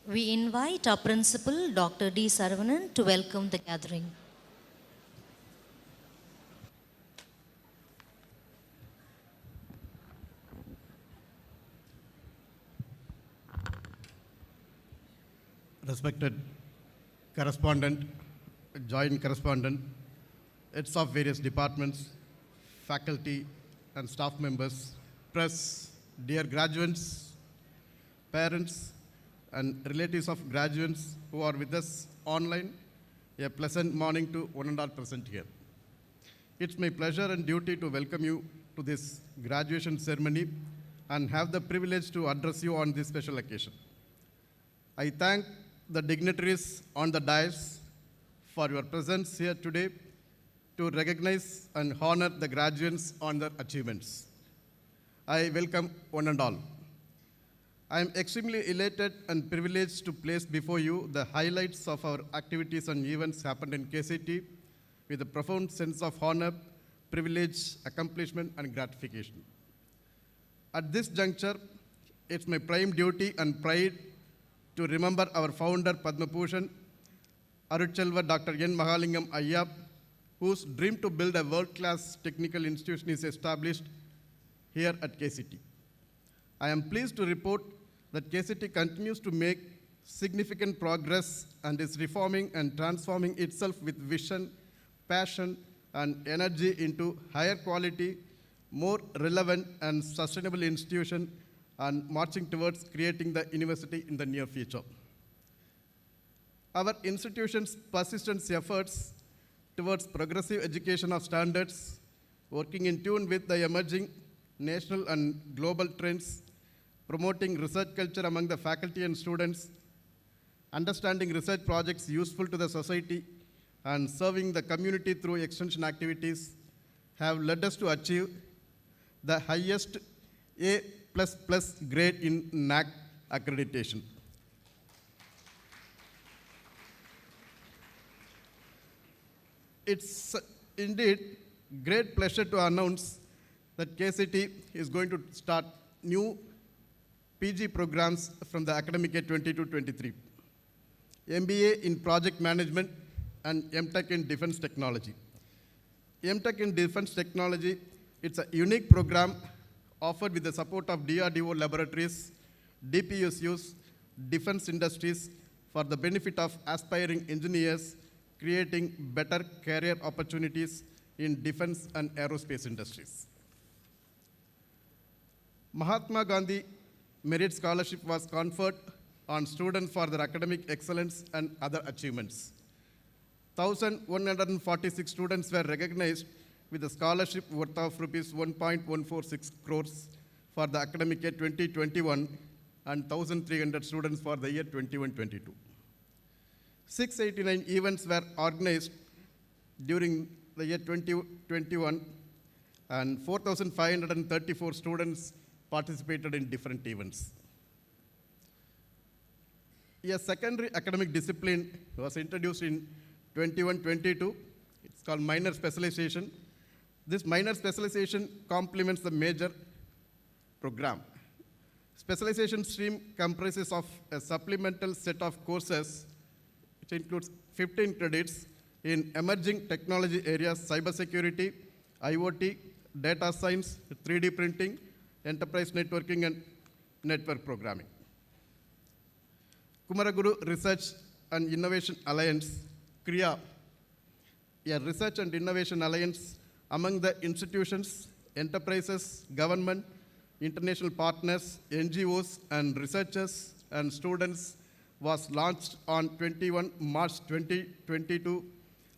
We invite our principal, Dr. D. Saravanan, to welcome the gathering. Respected correspondent, joint correspondent, heads of various departments, faculty and staff members, press, dear graduates, parents, and relatives of graduates who are with us online, a pleasant morning to one and all present here. It's my pleasure and duty to welcome you to this graduation ceremony and have the privilege to address you on this special occasion. I thank the dignitaries on the dais for your presence here today to recognize and honor the graduates on their achievements. I welcome one and all. I am extremely elated and privileged to place before you the highlights of our activities and events happened in KCT with a profound sense of honor, privilege, accomplishment, and gratification. At this juncture, it's my prime duty and pride to remember our founder, Padma Bhushan, Aruchelva Dr. N. Mahalingam Ayyap, whose dream to build a world-class technical institution is established here at KCT. I am pleased to report that KCT continues to make significant progress and is reforming and transforming itself with vision, passion, and energy into higher quality, more relevant and sustainable institution and marching towards creating the university in the near future. Our institution's persistent efforts towards progressive education of standards, working in tune with the emerging national and global trends, promoting research culture among the faculty and students, understanding research projects useful to the society, and serving the community through extension activities have led us to achieve the highest A++ grade in NAAC accreditation. It's indeed great pleasure to announce that KCT is going to start new PG programs from the academic year 22-23. MBA in Project Management and MTech in Defense Technology. MTech in Defense Technology, it's a unique program offered with the support of DRDO laboratories, DPSUs, defense industries for the benefit of aspiring engineers, creating better career opportunities in defense and aerospace industries. Mahatma Gandhi Merit Scholarship was conferred on students for their academic excellence and other achievements. 1,146 students were recognized with a scholarship worth of rupees 1.146 crores for the academic year 2021 and 1,300 students for the year 21-22. 689 events were organized during the year 2021 and 4,534 students participated in different events. A secondary academic discipline was introduced in 21-22. It's called minor specialization. This minor specialization complements the major program. Specialization stream comprises of a supplemental set of courses, which includes 15 credits in emerging technology areas, cybersecurity, IoT, data science, 3D printing, enterprise networking, and network programming. Kumaraguru Research and Innovation Alliance, KRIA, a research and innovation alliance among the institutions, enterprises, government, international partners, NGOs, and researchers and students, was launched on 21 March 2022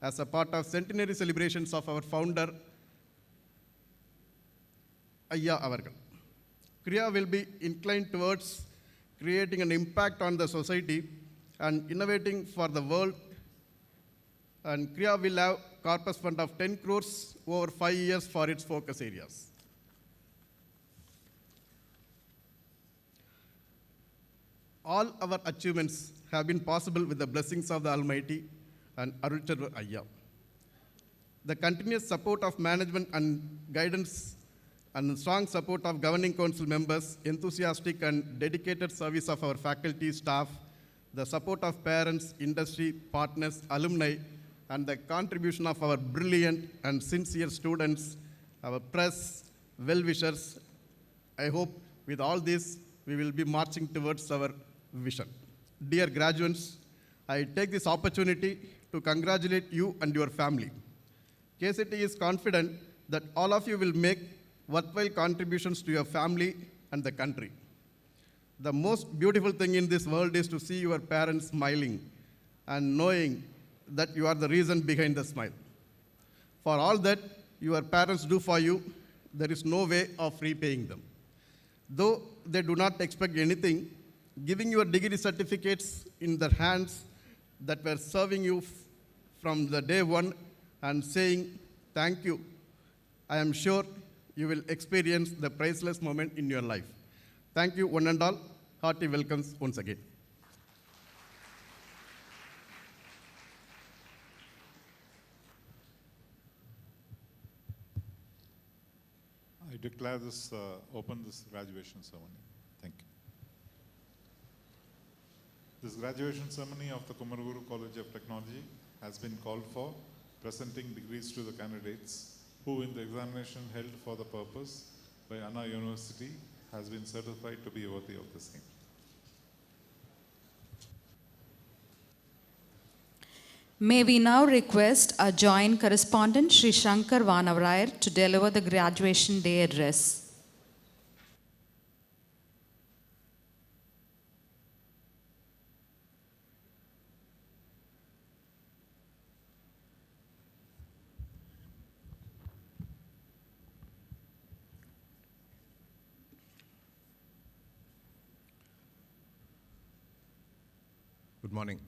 as a part of centenary celebrations of our founder, Ayya Avargal. KRIA will be inclined towards creating an impact on the society and innovating for the world. And KRIA will have corpus fund of 10 crores over 5 years for its focus areas. All our achievements have been possible with the blessings of the Almighty and Arulcharu Ayya. The continuous support of management and guidance and strong support of governing council members, enthusiastic and dedicated service of our faculty, staff, the support of parents, industry, partners, alumni, and the contribution of our brilliant and sincere students, our press, well-wishers. I hope with all this, we will be marching towards our vision. Dear graduates, I take this opportunity to congratulate you and your family. KCT is confident that all of you will make worthwhile contributions to your family and the country. The most beautiful thing in this world is to see your parents smiling and knowing that you are the reason behind the smile. For all that your parents do for you, there is no way of repaying them. Though they do not expect anything, giving your degree certificates in their hands that were serving you from the day one and saying thank you, I am sure you will experience the priceless moment in your life. Thank you, one and all. Hearty welcomes once again. I declare this, open this graduation ceremony. Thank you. This graduation ceremony of the Kumaraguru College of Technology has been called for, presenting degrees to the candidates who in the examination held for the purpose by Anna University has been certified to be worthy of the same. May we now request our joint correspondent, Sri Shankar Vanavarayar, to deliver the graduation day address. Good morning.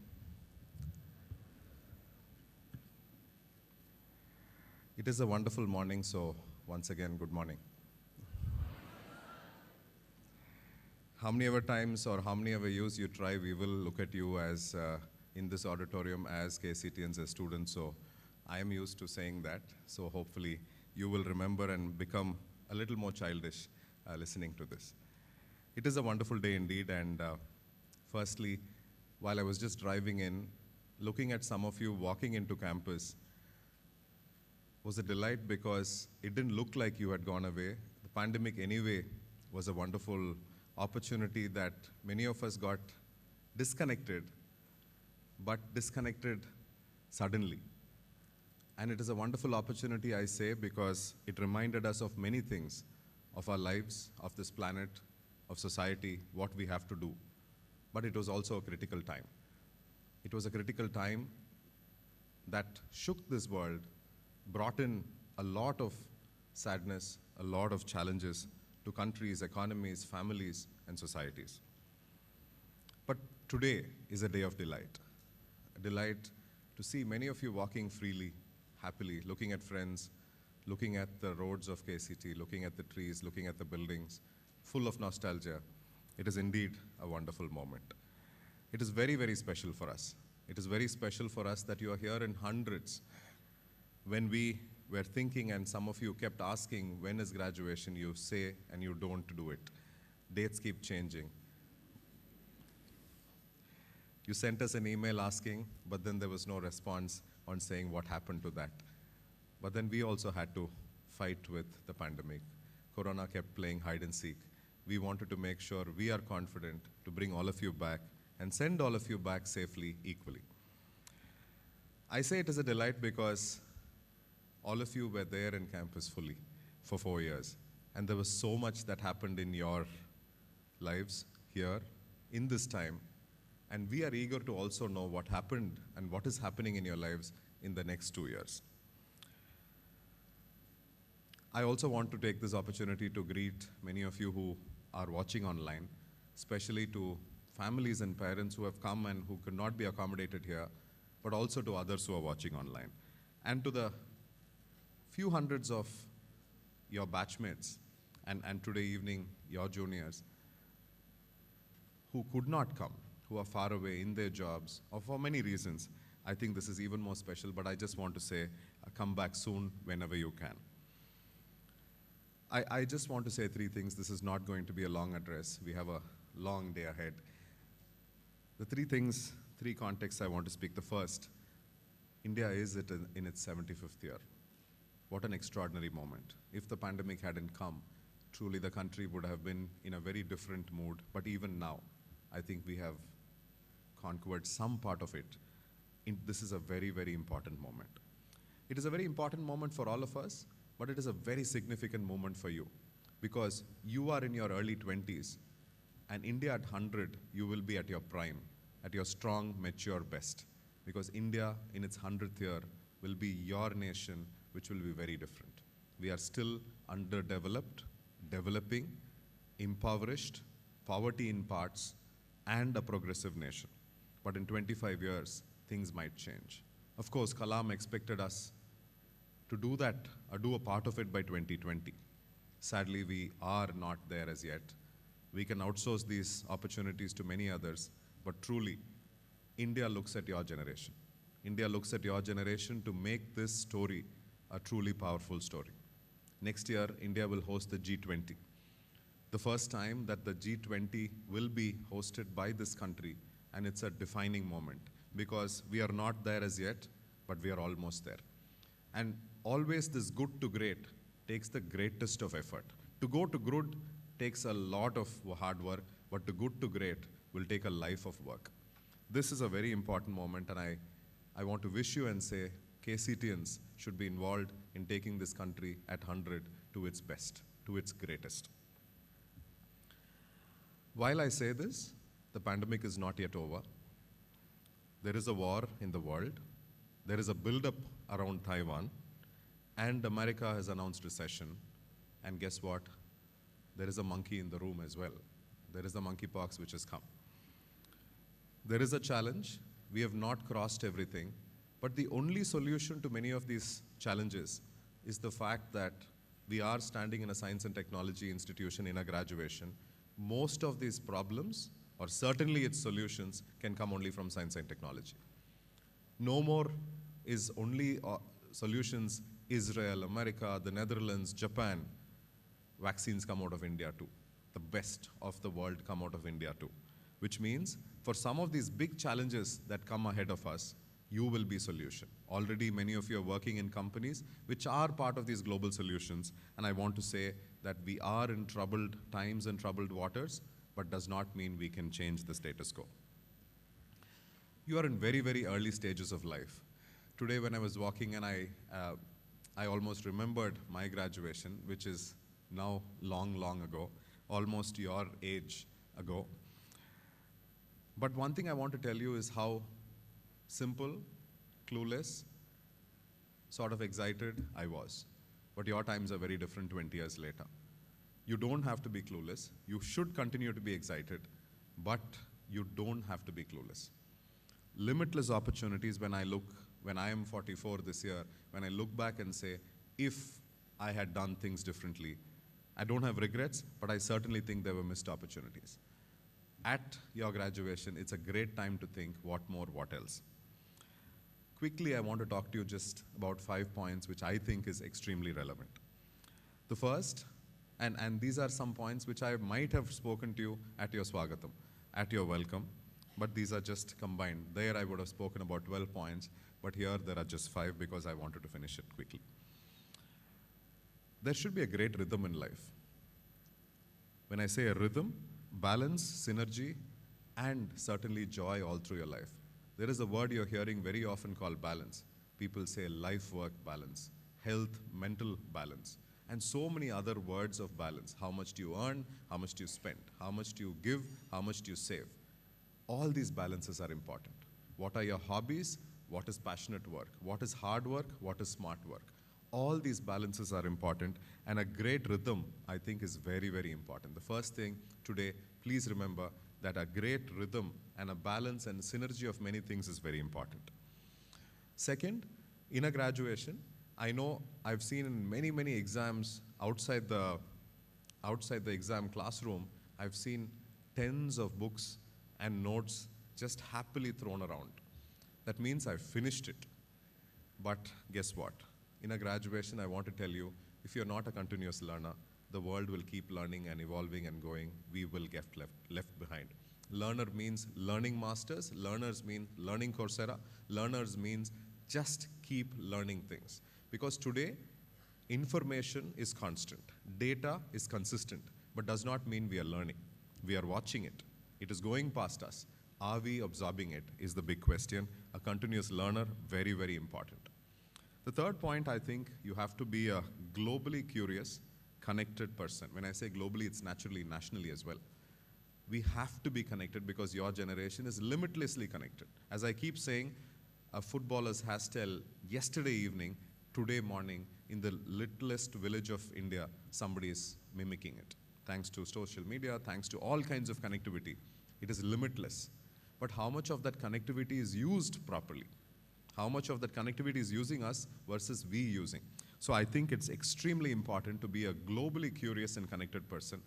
It is a wonderful morning, so once again, good morning. How many ever times or how many ever years you try, we will look at you as in this auditorium as KCTians, as students, so I am used to saying that, so hopefully you will remember and become a little more childish listening to this. It is a wonderful day indeed, and firstly, while I was just driving in, looking at some of you walking into campus was a delight because it didn't look like you had gone away. The pandemic anyway was a wonderful opportunity that many of us got disconnected, but disconnected suddenly. And it is a wonderful opportunity, I say, because it reminded us of many things, of our lives, of this planet, of society, what we have to do. But it was also a critical time. It was a critical time that shook this world, brought in a lot of sadness, a lot of challenges to countries, economies, families, and societies. But today is a day of delight. A delight to see many of you walking freely, happily, looking at friends, looking at the roads of KCT, looking at the trees, looking at the buildings, full of nostalgia. It is indeed a wonderful moment. It is very, very special for us. It is very special for us that you are here in hundreds. When we were thinking, and some of you kept asking, when is graduation, you say and you don't do it. Dates keep changing. You sent us an email asking, but then there was no response on saying what happened to that. But then we also had to fight with the pandemic. Corona kept playing hide and seek. We wanted to make sure we are confident to bring all of you back and send all of you back safely, equally. I say it is a delight because all of you were there in campus fully for 4 years. And there was so much that happened in your lives here in this time. And we are eager to also know what happened and what is happening in your lives in the next 2 years. I also want to take this opportunity to greet many of you who are watching online, especially to families and parents who have come and who could not be accommodated here, but also to others who are watching online. And to the few hundreds of your batchmates and today evening, your juniors, who could not come, who are far away in their jobs, or for many reasons, I think this is even more special, but I just want to say, come back soon whenever you can. I just want to say three things. This is not going to be a long address. We have a long day ahead. The three contexts I want to speak. The first, India is in its 75th year. What an extraordinary moment. If the pandemic hadn't come, truly the country would have been in a very different mood. But even now, I think we have conquered some part of it. This is a very, very important moment. It is a very important moment for all of us, but it is a very significant moment for you because you are in your early 20s, and India at 100, you will be at your prime, at your strong, mature best. Because India in its 100th year will be your nation, which will be very different. We are still underdeveloped, developing, impoverished, poverty in parts, and a progressive nation. But in 25 years, things might change. Of course, Kalam expected us to do that, or do a part of it by 2020. Sadly, we are not there as yet. We can outsource these opportunities to many others, but truly, India looks at your generation. India looks at your generation to make this story a truly powerful story. Next year, India will host the G20. The first time that the G20 will be hosted by this country, and it's a defining moment because we are not there as yet, but we are almost there. And always this good to great takes the greatest of effort. To go to good takes a lot of hard work, but to good to great will take a life of work. This is a very important moment, and I want to wish you and say KCTians should be involved in taking this country at 100 to its best, to its greatest. While I say this, the pandemic is not yet over. There is a war in the world. There is a build-up around Taiwan, and America has announced recession. And guess what? There is a monkey in the room as well. There is a monkeypox which has come. There is a challenge. We have not crossed everything, but the only solution to many of these challenges is the fact that we are standing in a science and technology institution in a graduation. Most of these problems, or certainly its solutions, can come only from science and technology. No more is only solutions Israel, America, the Netherlands, Japan. Vaccines come out of India too. The best of the world come out of India too. Which means for some of these big challenges that come ahead of us, you will be solution. Already many of you are working in companies which are part of these global solutions, and I want to say that we are in troubled times and troubled waters, but does not mean we can change the status quo. You are in very, very early stages of life. Today when I was walking and I almost remembered my graduation, which is now long, long ago, almost your age ago. But one thing I want to tell you is how simple, clueless, sort of excited I was. But your times are very different 20 years later. You don't have to be clueless. You should continue to be excited, but you don't have to be clueless. Limitless opportunities when I am 44 this year, when I look back and say, if I had done things differently, I don't have regrets, but I certainly think there were missed opportunities. At your graduation, it's a great time to think what more, what else. Quickly, I want to talk to you just about 5 points which I think is extremely relevant. The first, and these are some points which I might have spoken to you at your swagatam, at your welcome, but these are just combined. There I would have spoken about 12 points, but here there are just 5 because I wanted to finish it quickly. There should be a great rhythm in life. When I say a rhythm, balance, synergy, and certainly joy all through your life. There is a word you're hearing very often called balance. People say life-work balance, health, mental balance, and so many other words of balance. How much do you earn? How much do you spend? How much do you give? How much do you save? All these balances are important. What are your hobbies? What is passionate work? What is hard work? What is smart work? All these balances are important, and a great rhythm, I think, is very, very important. The first thing today, please remember that a great rhythm and a balance and synergy of many things is very important. Second, in a graduation, I know I've seen in many, many exams outside the exam classroom, I've seen tens of books and notes just happily thrown around. That means I've finished it. But guess what? In a graduation, I want to tell you, if you're not a continuous learner, the world will keep learning and evolving and going. We will get left behind. Learner means learning masters. Learners mean learning Coursera. Learners means just keep learning things. Because today, information is constant. Data is consistent, but does not mean we are learning. We are watching it. It is going past us. Are we absorbing it is the big question. A continuous learner, very, very important. The third point, I think you have to be a globally curious, connected person. When I say globally, it's naturally, nationally as well. We have to be connected because your generation is limitlessly connected. As I keep saying, a footballer's hairstyle yesterday evening, today morning, in the littlest village of India, somebody is mimicking it. Thanks to social media, thanks to all kinds of connectivity. It is limitless. But how much of that connectivity is used properly? How much of that connectivity is using us versus we using? So I think it's extremely important to be a globally curious and connected person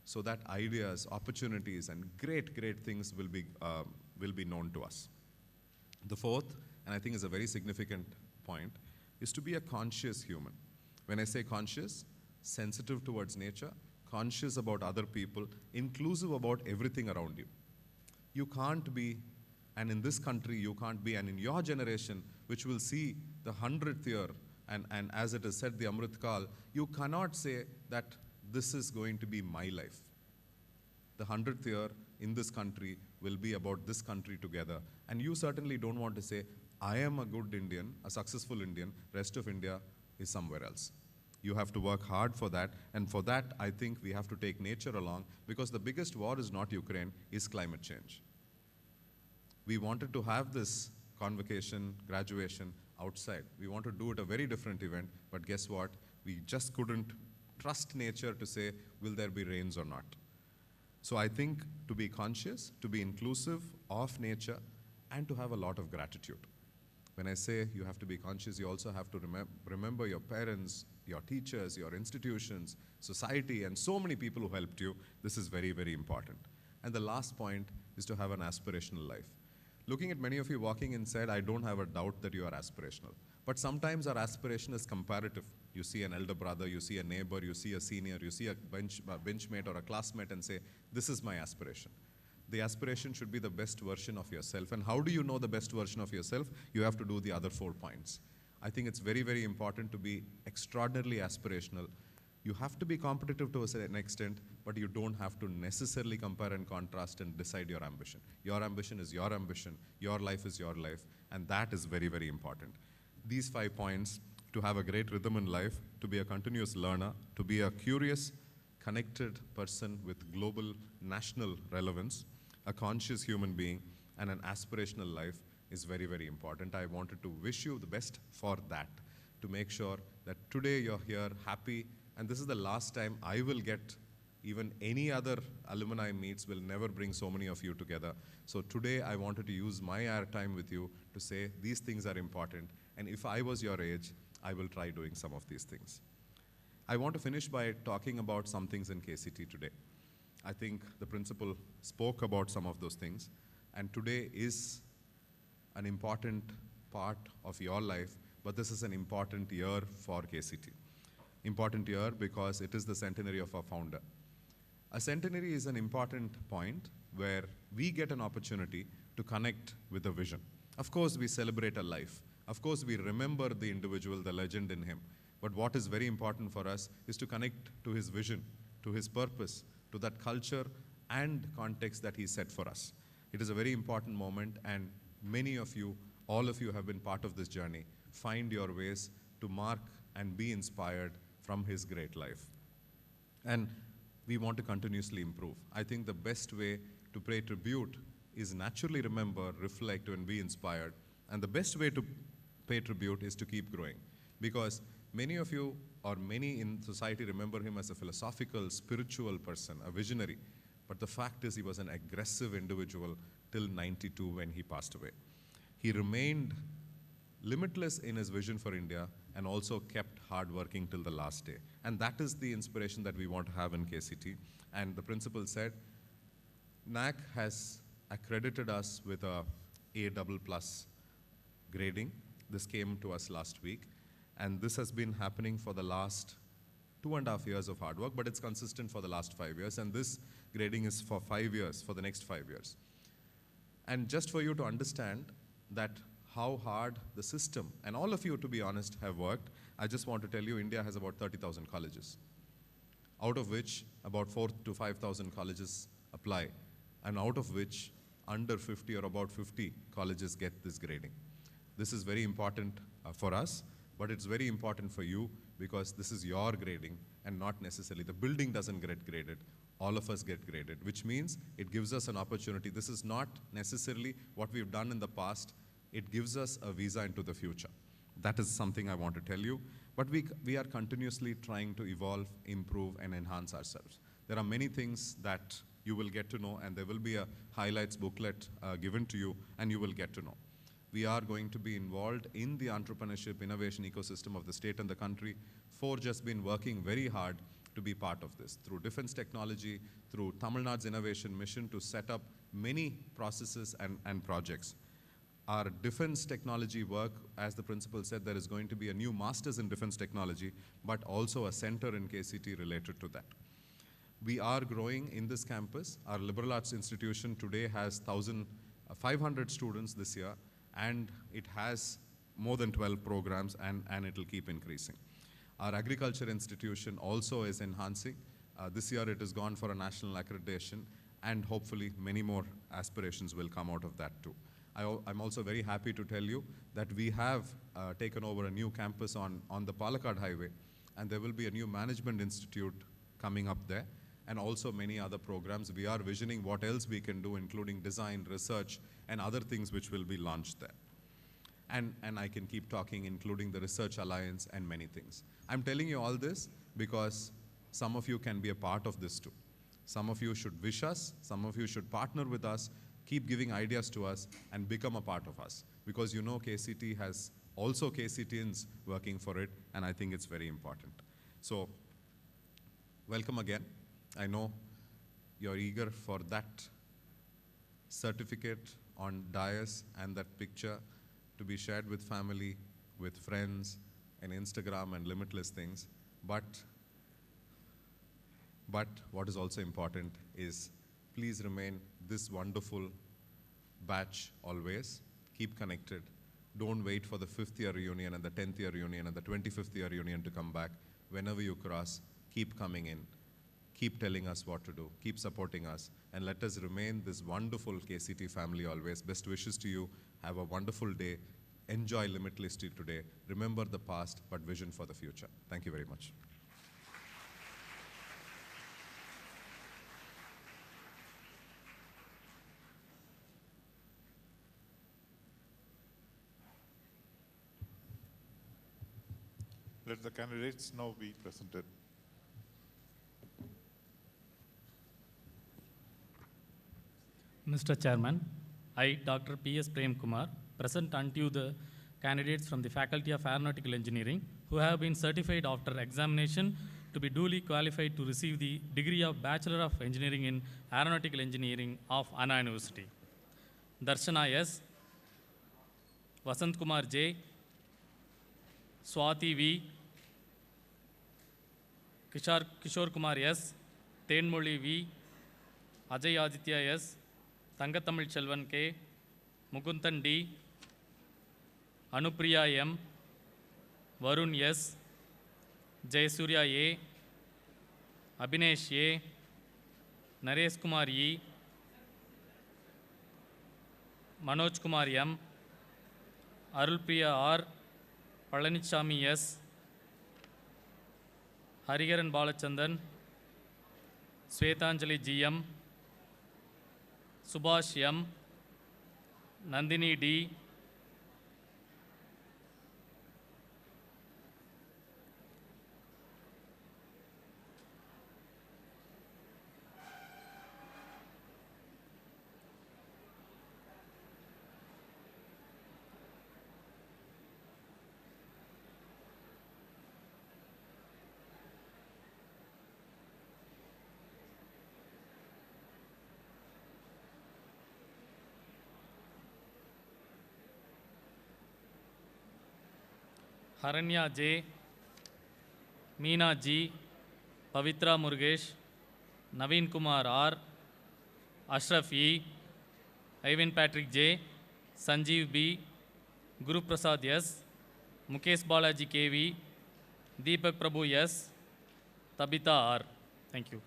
so that ideas, opportunities, and great, great things will be known to us. The fourth, and I think is a very significant point, is to be a conscious human. When I say conscious, sensitive towards nature, conscious about other people, inclusive about everything around you. You can't be, and in this country you can't be, and in your generation, which will see the 100th year, and as it is said, the Amrit Kal, you cannot say that this is going to be my life. The 100th year in this country will be about this country together. And you certainly don't want to say, I am a good Indian, a successful Indian, rest of India is somewhere else. You have to work hard for that, and for that, I think we have to take nature along, because the biggest war is not Ukraine, it's climate change. We wanted to have this convocation, graduation outside. We want to do it a very different event, but guess what? We just couldn't trust nature to say, will there be rains or not? So I think to be conscious, to be inclusive of nature, and to have a lot of gratitude. When I say you have to be conscious, you also have to remember your parents, your teachers, your institutions, society, and so many people who helped you. This is very, very important. And the last point is to have an aspirational life. Looking at many of you walking inside, I don't have a doubt that you are aspirational. But sometimes our aspiration is comparative. You see an elder brother, you see a neighbor, you see a senior, you see a benchmate or a classmate and say, this is my aspiration. The aspiration should be the best version of yourself. And how do you know the best version of yourself? You have to do the other 4 points. I think it's very, very important to be extraordinarily aspirational. You have to be competitive to an extent, but you don't have to necessarily compare and contrast and decide your ambition. Your ambition is your ambition. Your life is your life. And that is very, very important. These 5 points, to have a great rhythm in life, to be a continuous learner, to be a curious, connected person with global, national relevance, a conscious human being, and an aspirational life is very, very important. I wanted to wish you the best for that, to make sure that today you're here happy, and this is the last time I will get even any other alumni meets will never bring so many of you together. So today I wanted to use my airtime with you to say these things are important, and if I was your age, I will try doing some of these things. I want to finish by talking about some things in KCT today. I think the principal spoke about some of those things, and today is an important part of your life, but this is an important year for KCT. Important year because it is the centenary of our founder. A centenary is an important point where we get an opportunity to connect with a vision. Of course, we celebrate a life. Of course, we remember the individual, the legend in him. But what is very important for us is to connect to his vision, to his purpose, to that culture and context that he set for us. It is a very important moment, and many of you, all of you have been part of this journey. Find your ways to mark and be inspired from his great life. And we want to continuously improve. I think the best way to pay tribute is naturally remember, reflect, and be inspired. And the best way to pay tribute is to keep growing. Because many of you, or many in society, remember him as a philosophical, spiritual person, a visionary. But the fact is he was an aggressive individual till 92 when he passed away. He remained limitless in his vision for India and also kept hard working till the last day. And that is the inspiration that we want to have in KCT. And the principal said, NAC has accredited us with a A++ grading. This came to us last week, and this has been happening for the last 2.5 years of hard work, but it's consistent for the last 5 years, and this grading is for 5 years, for the next 5 years. And just for you to understand that how hard the system, and all of you, to be honest, have worked, I just want to tell you India has about 30,000 colleges, out of which about 4,000 to 5,000 colleges apply, and out of which under 50 or about 50 colleges get this grading. This is very important for us, but it's very important for you because this is your grading and not necessarily, the building doesn't get graded, all of us get graded, which means it gives us an opportunity. This is not necessarily what we've done in the past, it gives us a visa into the future. That is something I want to tell you, but we are continuously trying to evolve, improve, and enhance ourselves. There are many things that you will get to know, and there will be a highlights booklet given to you, and you will get to know. We are going to be involved in the entrepreneurship innovation ecosystem of the state and the country. Forge has been working very hard to be part of this through defense technology, through Tamil Nadu's innovation mission to set up many processes and projects. Our defense technology work, as the principal said, there is going to be a new master's in defense technology, but also a center in KCT related to that. We are growing in this campus. Our liberal arts institution today has 1,500 students this year, and it has more than 12 programs, and it will keep increasing. Our agriculture institution also is enhancing. This year it has gone for a national accreditation, and hopefully many more aspirations will come out of that too. I'm also very happy to tell you that we have taken over a new campus on the Palakkad Highway, and there will be a new management institute coming up there, and also many other programs. We are visioning what else we can do, including design, research, and other things which will be launched there. And I can keep talking, including the Research Alliance and many things. I'm telling you all this because some of you can be a part of this too. Some of you should wish us, some of you should partner with us, keep giving ideas to us, and become a part of us. Because you know KCT has also KCTians working for it, and I think it's very important. So, welcome again. I know you're eager for that certificate on dais and that picture to be shared with family, with friends, and Instagram and limitless things. But what is also important is please remain this wonderful batch always. Keep connected. Don't wait for the 5th year reunion and the 10th year reunion and the 25th year reunion to come back. Whenever you cross, keep coming in. Keep telling us what to do. Keep supporting us. And let us remain this wonderful KCT family always. Best wishes to you. Have a wonderful day. Enjoy limitlessly today. Remember the past, but vision for the future. Thank you very much. Let the candidates now be presented. Mr. Chairman, I, Dr. P.S. Prem Kumar, present unto you the candidates from the Faculty of Aeronautical Engineering who have been certified after examination to be duly qualified to receive the degree of Bachelor of Engineering in Aeronautical Engineering of Anna University. Darshana S., Vasant Kumar J., Swati V., Kishore Kumar S., Tenmoli V., Ajay Aditya S., Tangathamil Chelvan K., Mukundan D., Anupriya M., Varun S., Jayasurya A., Abhinesh A., Naresh Kumar E., Manoj Kumar M., Arulpriya R., Palanichami S., Hariharan Balachandan, Svetanjali GM, Subhash M., Nandini D., Haranya J, Meena G, Pavitra Murugesh, Naveen Kumar R, Ashraf E, Ivan Patrick J, Sanjeev B, Guru Prasad S, Mukesh Balaji KV, Deepak Prabhu S, Tabitha R. Thank you.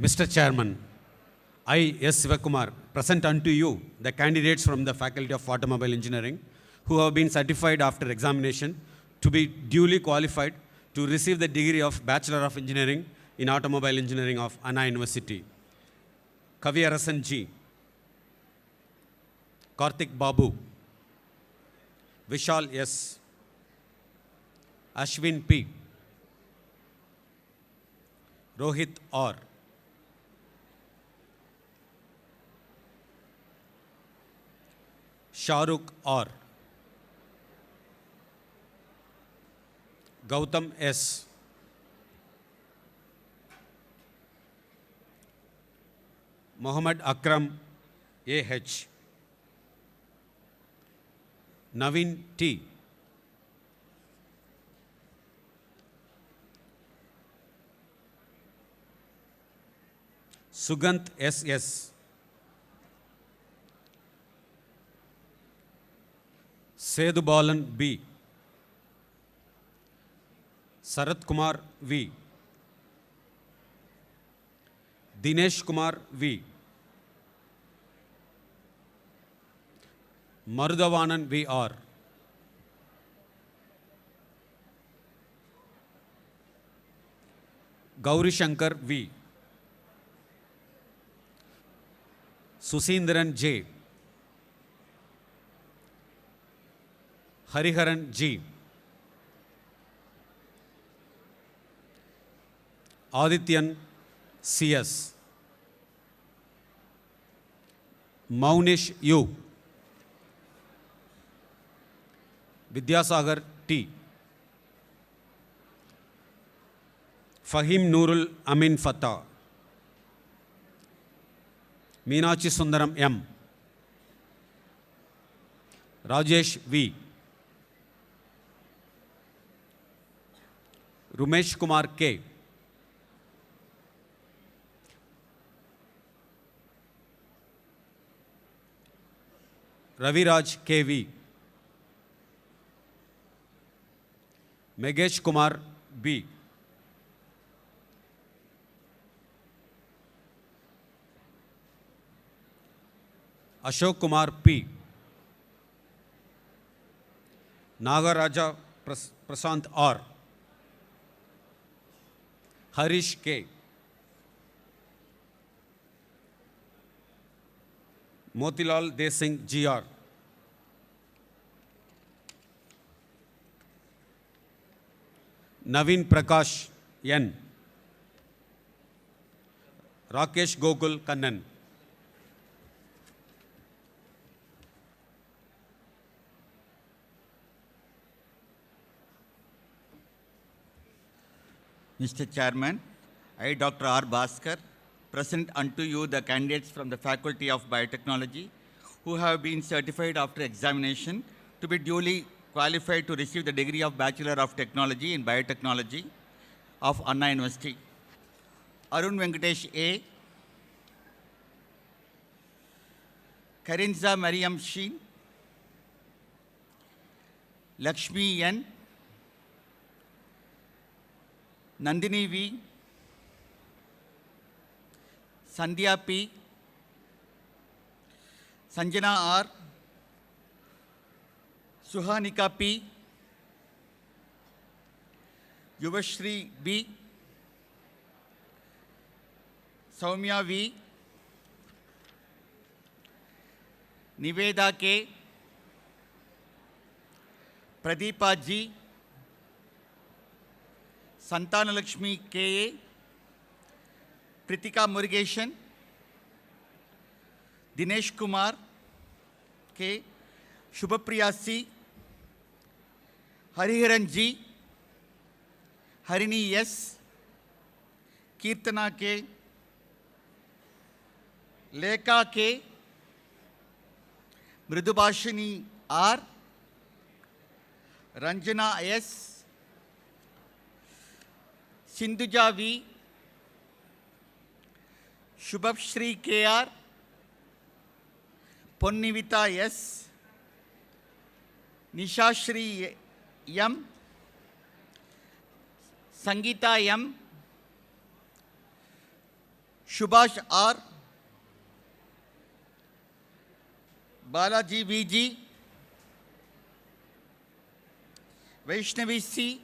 Mr. Chairman, I, S. Sivakumar, present unto you the candidates from the Faculty of Automobile Engineering who have been certified after examination to be duly qualified to receive the degree of Bachelor of Engineering in Automobile Engineering of Anna University. Hariharan G, Karthik Babu, Vishal S, Ashwin P, Rohit R, Shahrukh R, Gautam S, Muhammad Akram A.H, Naveen T, Sugant S.S, Sedubalan B, Sarat Kumar V, Dinesh Kumar V, Marudavanan V.R, Gauri Shankar V, Susindran J, Hariharan G, Adityan C.S, Maunish U, Vidyasagar T, Fahim Nurul Amin Fatah, Meenachi Sundaram M, Rajesh V, Rumesh Kumar K, Raviraj KV, Megesh Kumar B, Ashok Kumar P, Nagaraja Prasant R, Harish K, Motilal Desing GR, Naveen Prakash N, Rakesh Gokul Kannan. Mr. Chairman, I, Dr. R. Bhaskar, present unto you the candidates from the Faculty of Biotechnology who have been certified after examination to be duly qualified to receive the degree of Bachelor of Technology in Biotechnology of Anna University. Arun Venkatesh A., Karinza Mariam Sheen, Lakshmi N., Nandini V., Sandhya P., Sanjana R., Suhanika P., Yuvashri B., Soumya V., Niveda K., Pradeepa G., Santanalakshmi K.A., Pritika Murugeshan, Dinesh Kumar K., Shubhapriya C., Hariharan G., Harini S., Kirtana K., Lekha K., Mridubhashini R., Ranjana S., Sindhuja V., Shubhashri K.R., Ponnivita S., Nishashri M., Sangeeta M., Subhash R., Balaji V.G., Vaishnavi C.,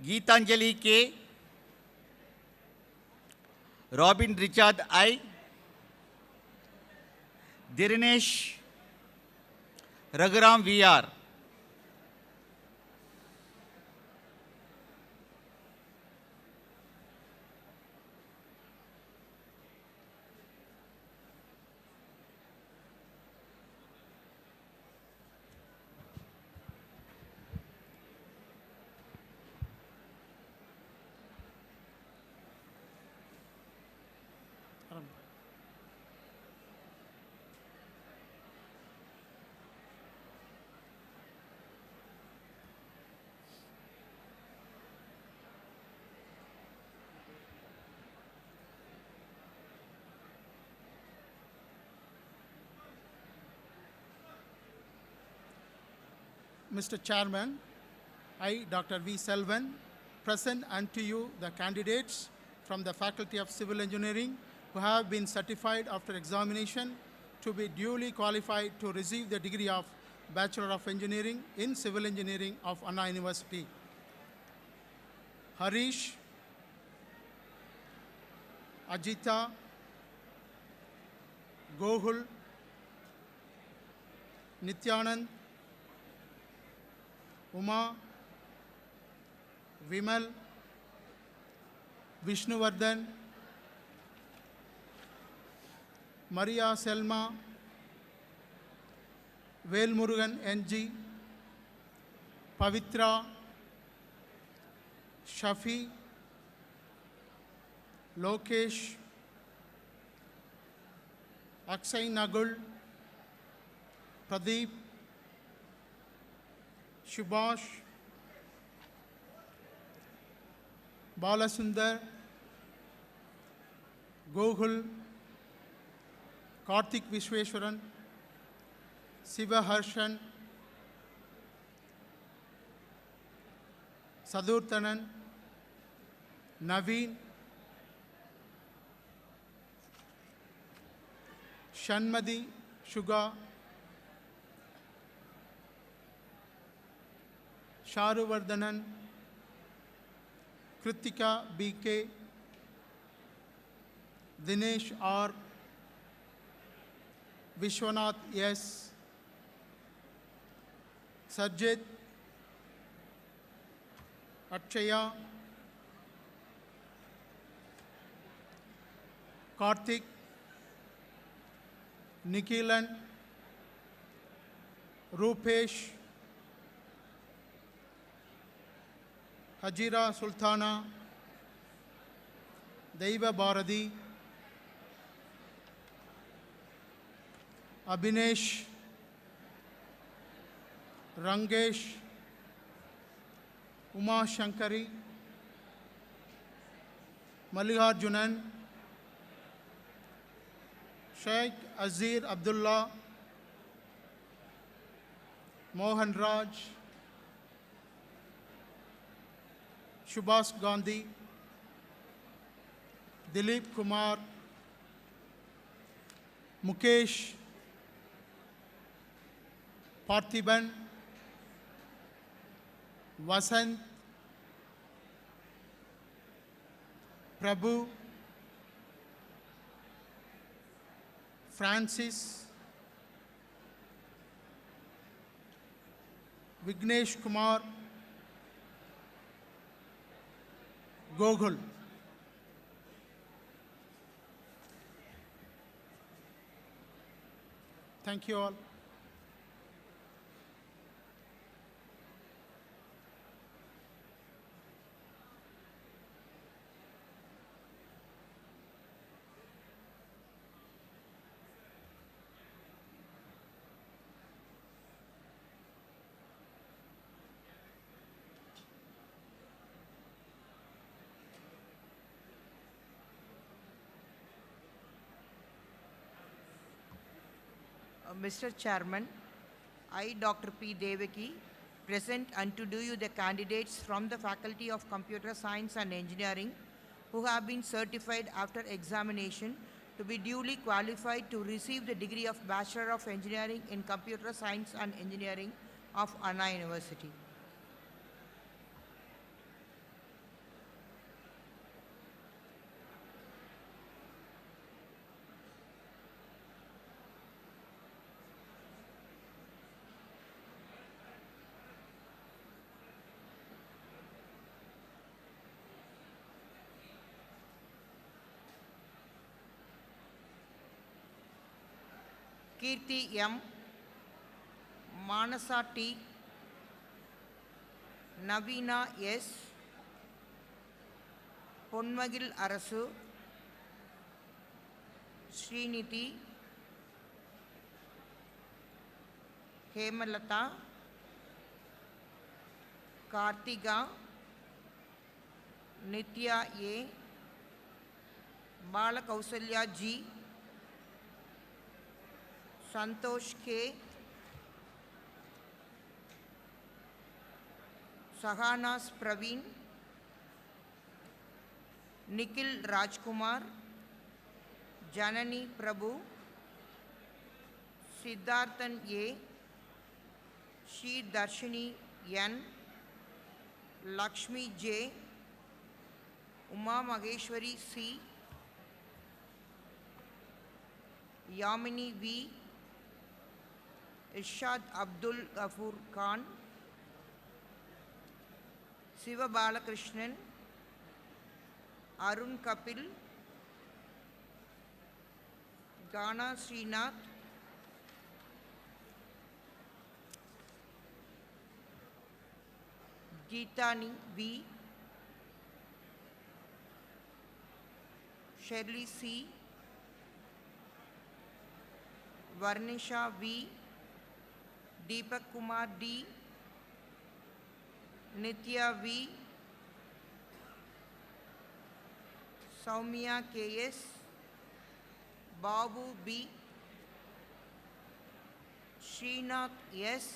Geetanjali K., Robin Richard I., Dirinesh Raghuram V.R. Mr. Chairman, I, Dr. V. Selvan, present unto you the candidates from the Faculty of Civil Engineering who have been certified after examination to be duly qualified to receive the degree of Bachelor of Engineering in Civil Engineering of Anna University. Harish, Ajita, Gohul, Nityanand, Uma, Vimal, Vishnuvardhan, Maria Selma, Velmurugan NG, Pavitra, Shafi, Lokesh, Akshay Nagul, Pradeep, Subhash, Balasundar, Gohul, Karthik Vishweshwaran, Siva Harshan, Sadurtanan, Naveen, Shanmadi Shuga, Sharuvardhanan, Kritika B.K., Dinesh R., Vishwanath S., Sajid, Akshaya, Karthik, Nikhilan, Rupesh, Hajira Sultana, Deiva Bharati, Abhinesh, Rangesh, Uma Shankari, Mallikarjunan, Sheikh Azir Abdullah, Mohan Raj, Subhas Gandhi, Dilip Kumar, Mukesh, Parthiban, Vasant, Prabhu, Francis, Vignesh Kumar, Gogol. Thank you all. Mr. Chairman, I, Dr. P. Devaki, present and to do you the candidates from the Faculty of Computer Science and Engineering who have been certified after examination to be duly qualified to receive the degree of Bachelor of Engineering in Computer Science and Engineering of Anna University. Kirti M, Manasa T, Navina S, Ponmagil Arasu, Sriniti, Hemalata, Kartiga, Nitya A, Balakausalya G, Santosh K, Sahanas Praveen, Nikhil Rajkumar, Janani Prabhu, Siddharthan A, Shri Darshini N, Lakshmi J, Uma Maheshwari C, Yamini V, Irshad Abdul Ghafoor Khan, Siva Balakrishnan, Arun Kapil, Gana Srinath, Geetani V, Shirley C, Varnisha V, Deepak Kumar D, Nitya V, Soumya KS, Babu B, Srinath S,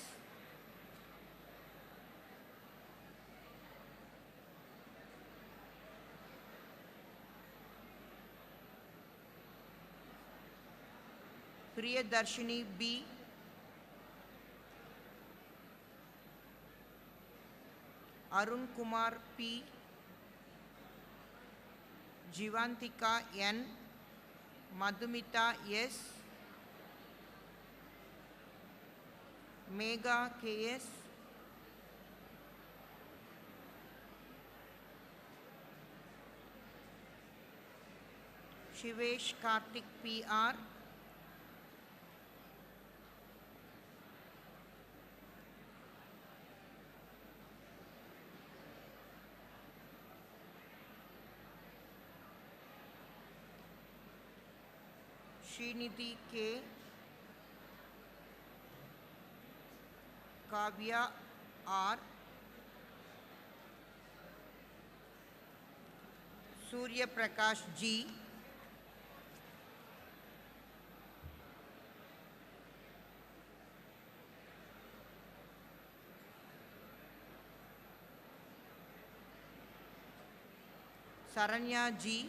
Priyadarshini B, Arun Kumar P, Jivantika N, Madhumita S, Megha KS, Shivesh Karthik PR, Srinidhi K, Kavya R, Surya Prakash G, Saranya G,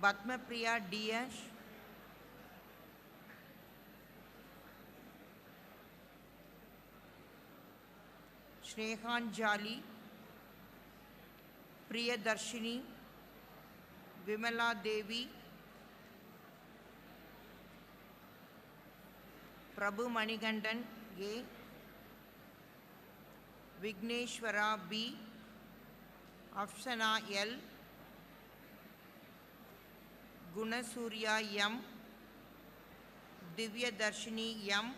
Batma Priya DS, Snehan Jali, Priyadarshini, Vimala Devi, Prabhu Manigandan A, Vigneshwara B, Afsana L, Gunasurya M, Divya Darshini M,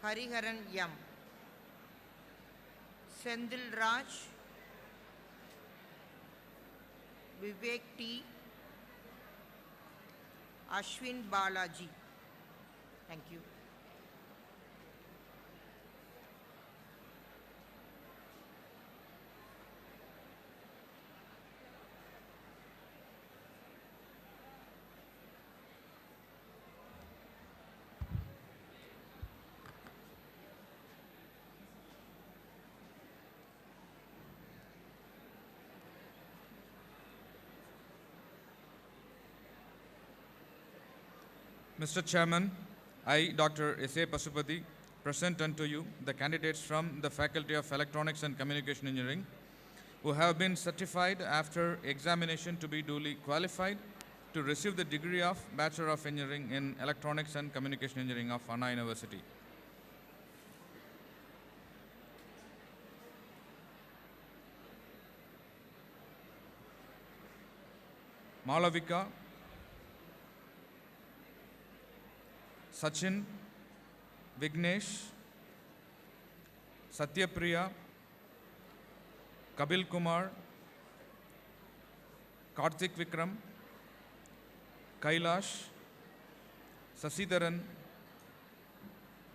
Hariharan M, Sendil Raj, Vivek T, Ashwin Balaji. Thank you. Mr. Chairman, I, Dr. S.A. Pasupati, present unto you the candidates from the Faculty of Electronics and Communication Engineering who have been certified after examination to be duly qualified to receive the degree of Bachelor of Engineering in Electronics and Communication Engineering of Anna University. Malavika, Sachin, Vignesh, Satyapriya, Kabil Kumar, Karthik Vikram, Kailash, Sasidharan,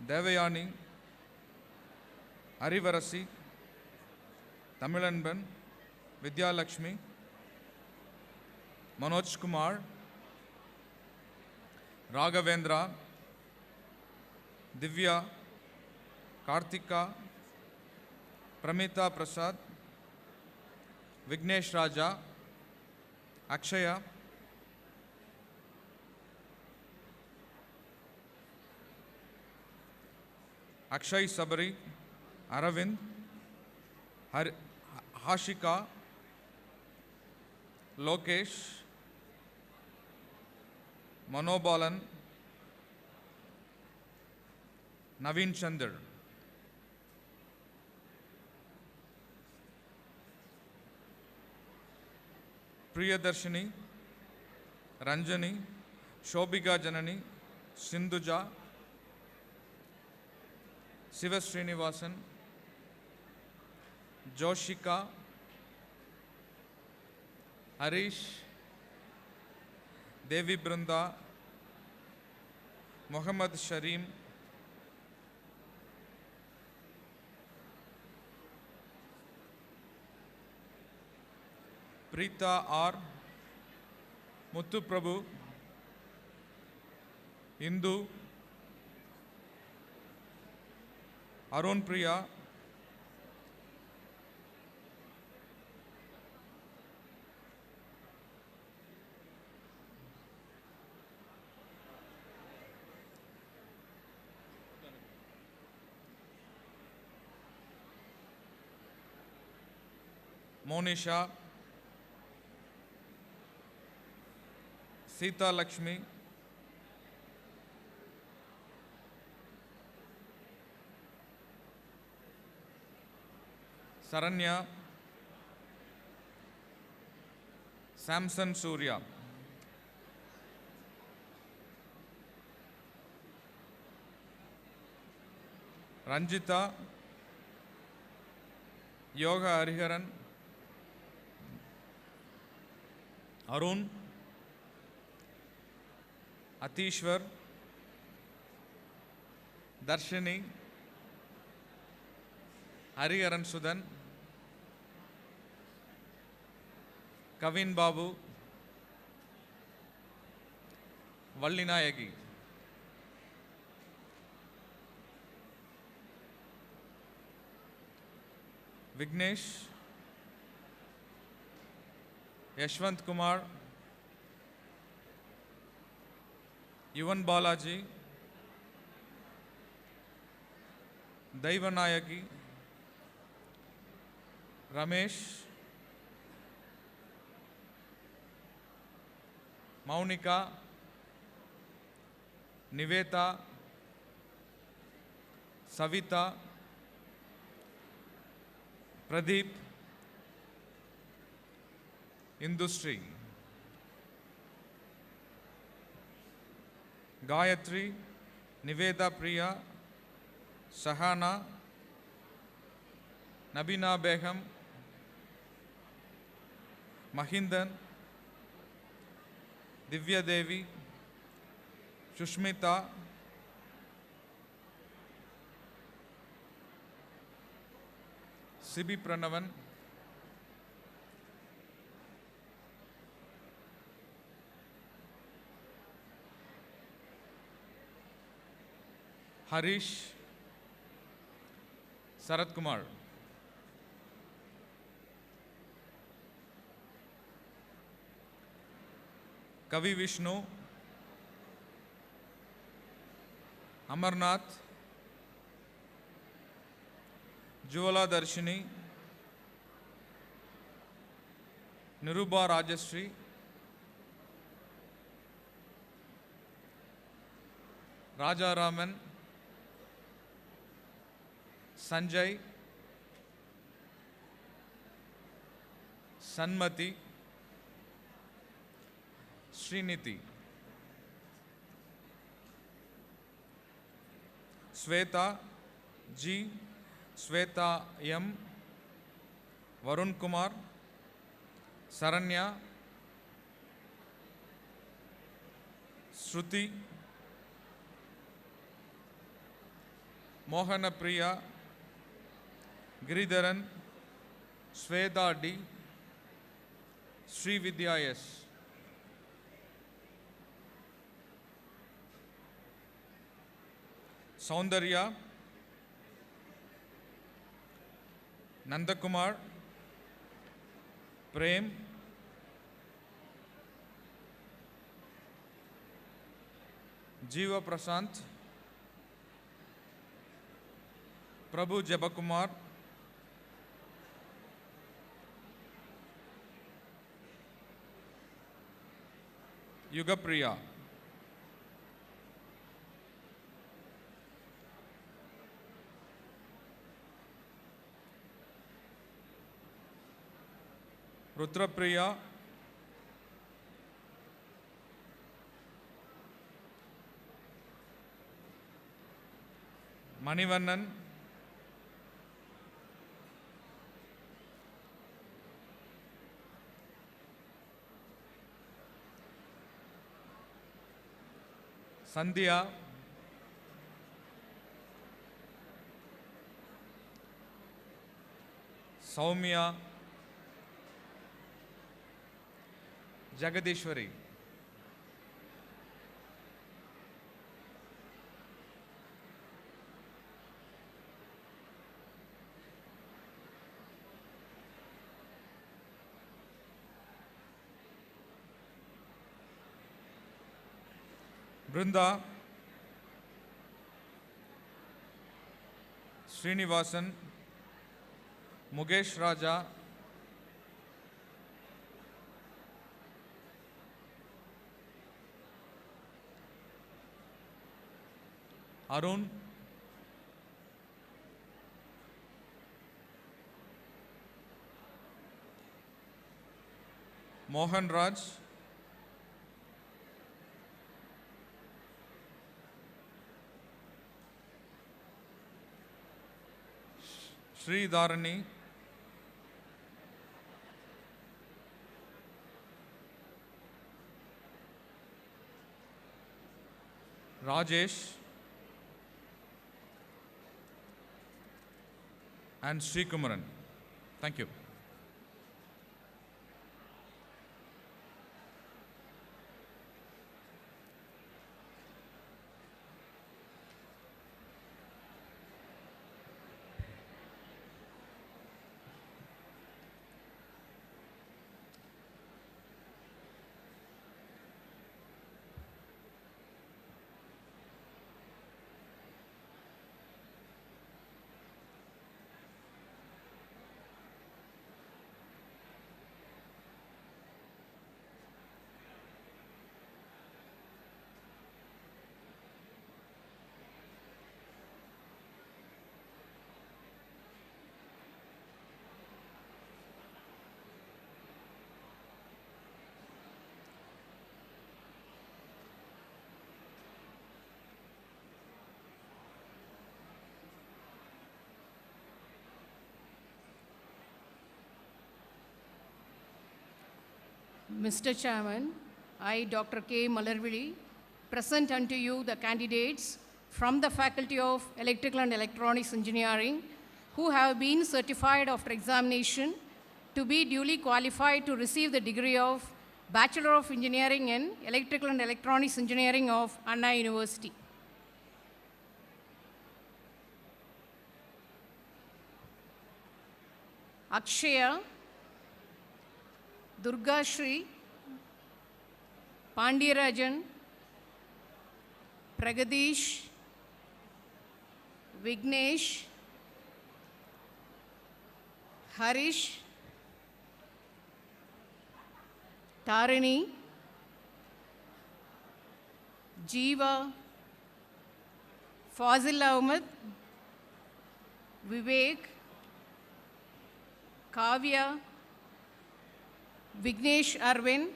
Devayani, Arivarasi, Tamilanban, Vidya Lakshmi, Manoj Kumar, Raghavendra, Divya, Karthika, Pramita Prasad, Vignesh Raja, Akshaya, Akshay Sabari, Aravind, Hashika, Lokesh, Manobalan, Naveen Chandar. Priyadarshini, Ranjani, Shobhika Janani, Sindhuja, Siva Srinivasan, Joshika, Harish, Devi Brunda, Muhammad Shareem, Preeta R, Muthu Prabhu, Indu, Arun Priya, Monisha, Sita Lakshmi, Saranya, Samson Surya. Ranjita Yoga Hariharan. Arun Atishwar Darshini Hariharan Sudan Kavin Babu Vallinayagi. Vignesh Yashwant Kumar Yuvan Balaji Daivanayaki Ramesh Maunika Niveta Savita Pradeep Industry Gayatri Niveda Priya Sahana Nabina Begum Mahindan Divya Devi Shushmita Sibi Pranavan Harish Sarat Kumar. Kavi Vishnu Amarnath Juvala Darshini Niruba Rajashri Raja Raman Sanjay Sanmati Sriniti Sweta G Sweta M Varun Kumar Saranya Shruti Mohana Priya Giridharan Sweda D Sri Vidya S. Saundarya Nandakumar Prem Jiva Prasant Prabhu Jabakumar Yugapriya Rudrapriya Manivannan Sandhya Saumya Jagadishwari Brinda Srinivasan Mugesh Raja Arun Mohan Raj, Sri Dharani, Rajesh, and Sri Kumaran. Thank you. Mr. Chairman, I, Dr. K. Malarvili, present unto you the candidates from the Faculty of Electrical and Electronics Engineering who have been certified after examination to be duly qualified to receive the degree of Bachelor of Engineering in Electrical and Electronics Engineering of Anna University. Akshaya, Durga Shri, Pandirajan, Pragadish, Vignesh, Harish, Tarini, Jeeva, Fazil Ahmed, Vivek, Kavya, Vignesh Arvind,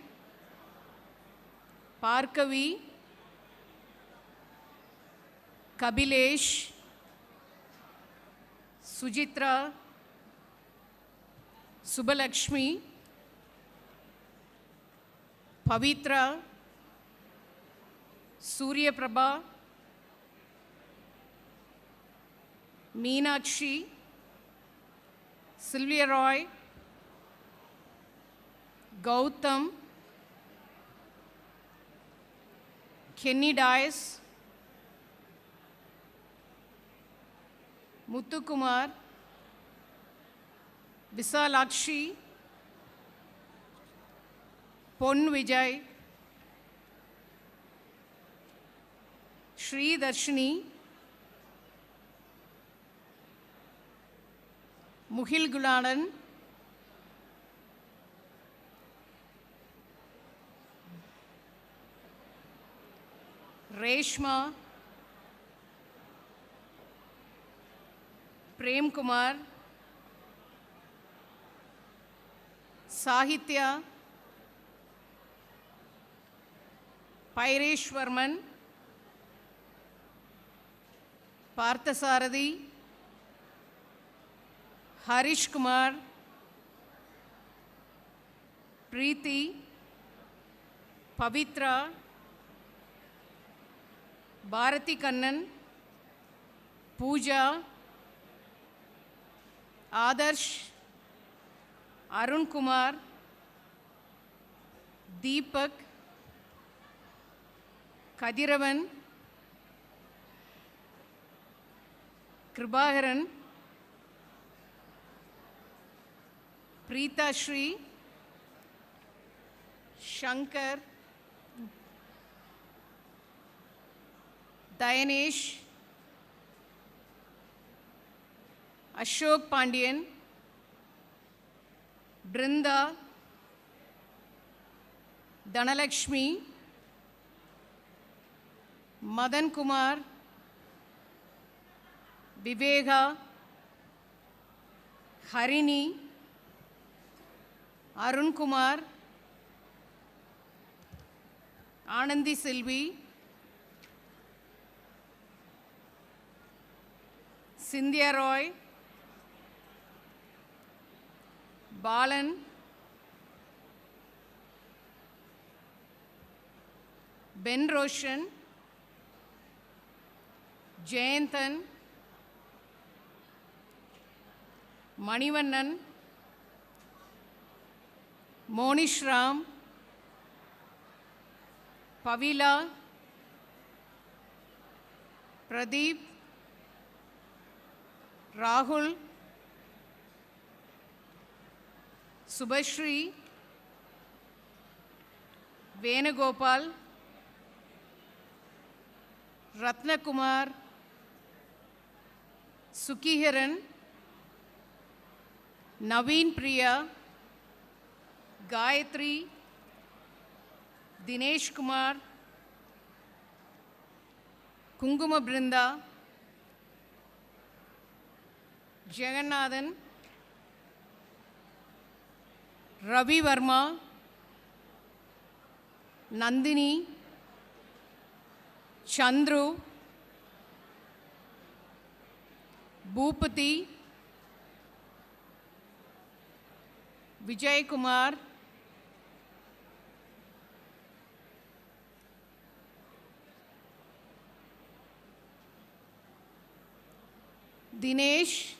Parkavi, Kabilesh, Sujitra, Subbalakshmi, Pavitra, Surya Prabha, Meenakshi, Sylvia Roy, Gautam, Kenny Dice, Muthukumar, Visalakshi, Pon Vijay, Sri Darshini, Muhil Gulanan, Reshma, Prem Kumar, Sahitya, Paireshwarman, Parthasarathi, Harish Kumar, Preeti, Pavitra, Bharati Kannan, Pooja, Adarsh, Arun Kumar, Deepak, Kadiravan, Kribaharan, Preeta Shri, Shankar, Dayanesh, Ashok Pandian, Brinda, Dhanalakshmi, Madan Kumar, Viveka, Harini, Arun Kumar, Anandi Silvi, Cynthia Roy, Balan, Ben Roshan, Jayanthan, Manivannan, Monish Ram, Pavila, Pradeep, Rahul, Subhashri, Venugopal, Ratnakumar, Sukhiharan, Naveen Priya, Gayatri, Dinesh Kumar, Kunguma Brinda, Jagannathan, Ravi Verma, Nandini, Chandru, Bhupati, Vijay Kumar, Dinesh,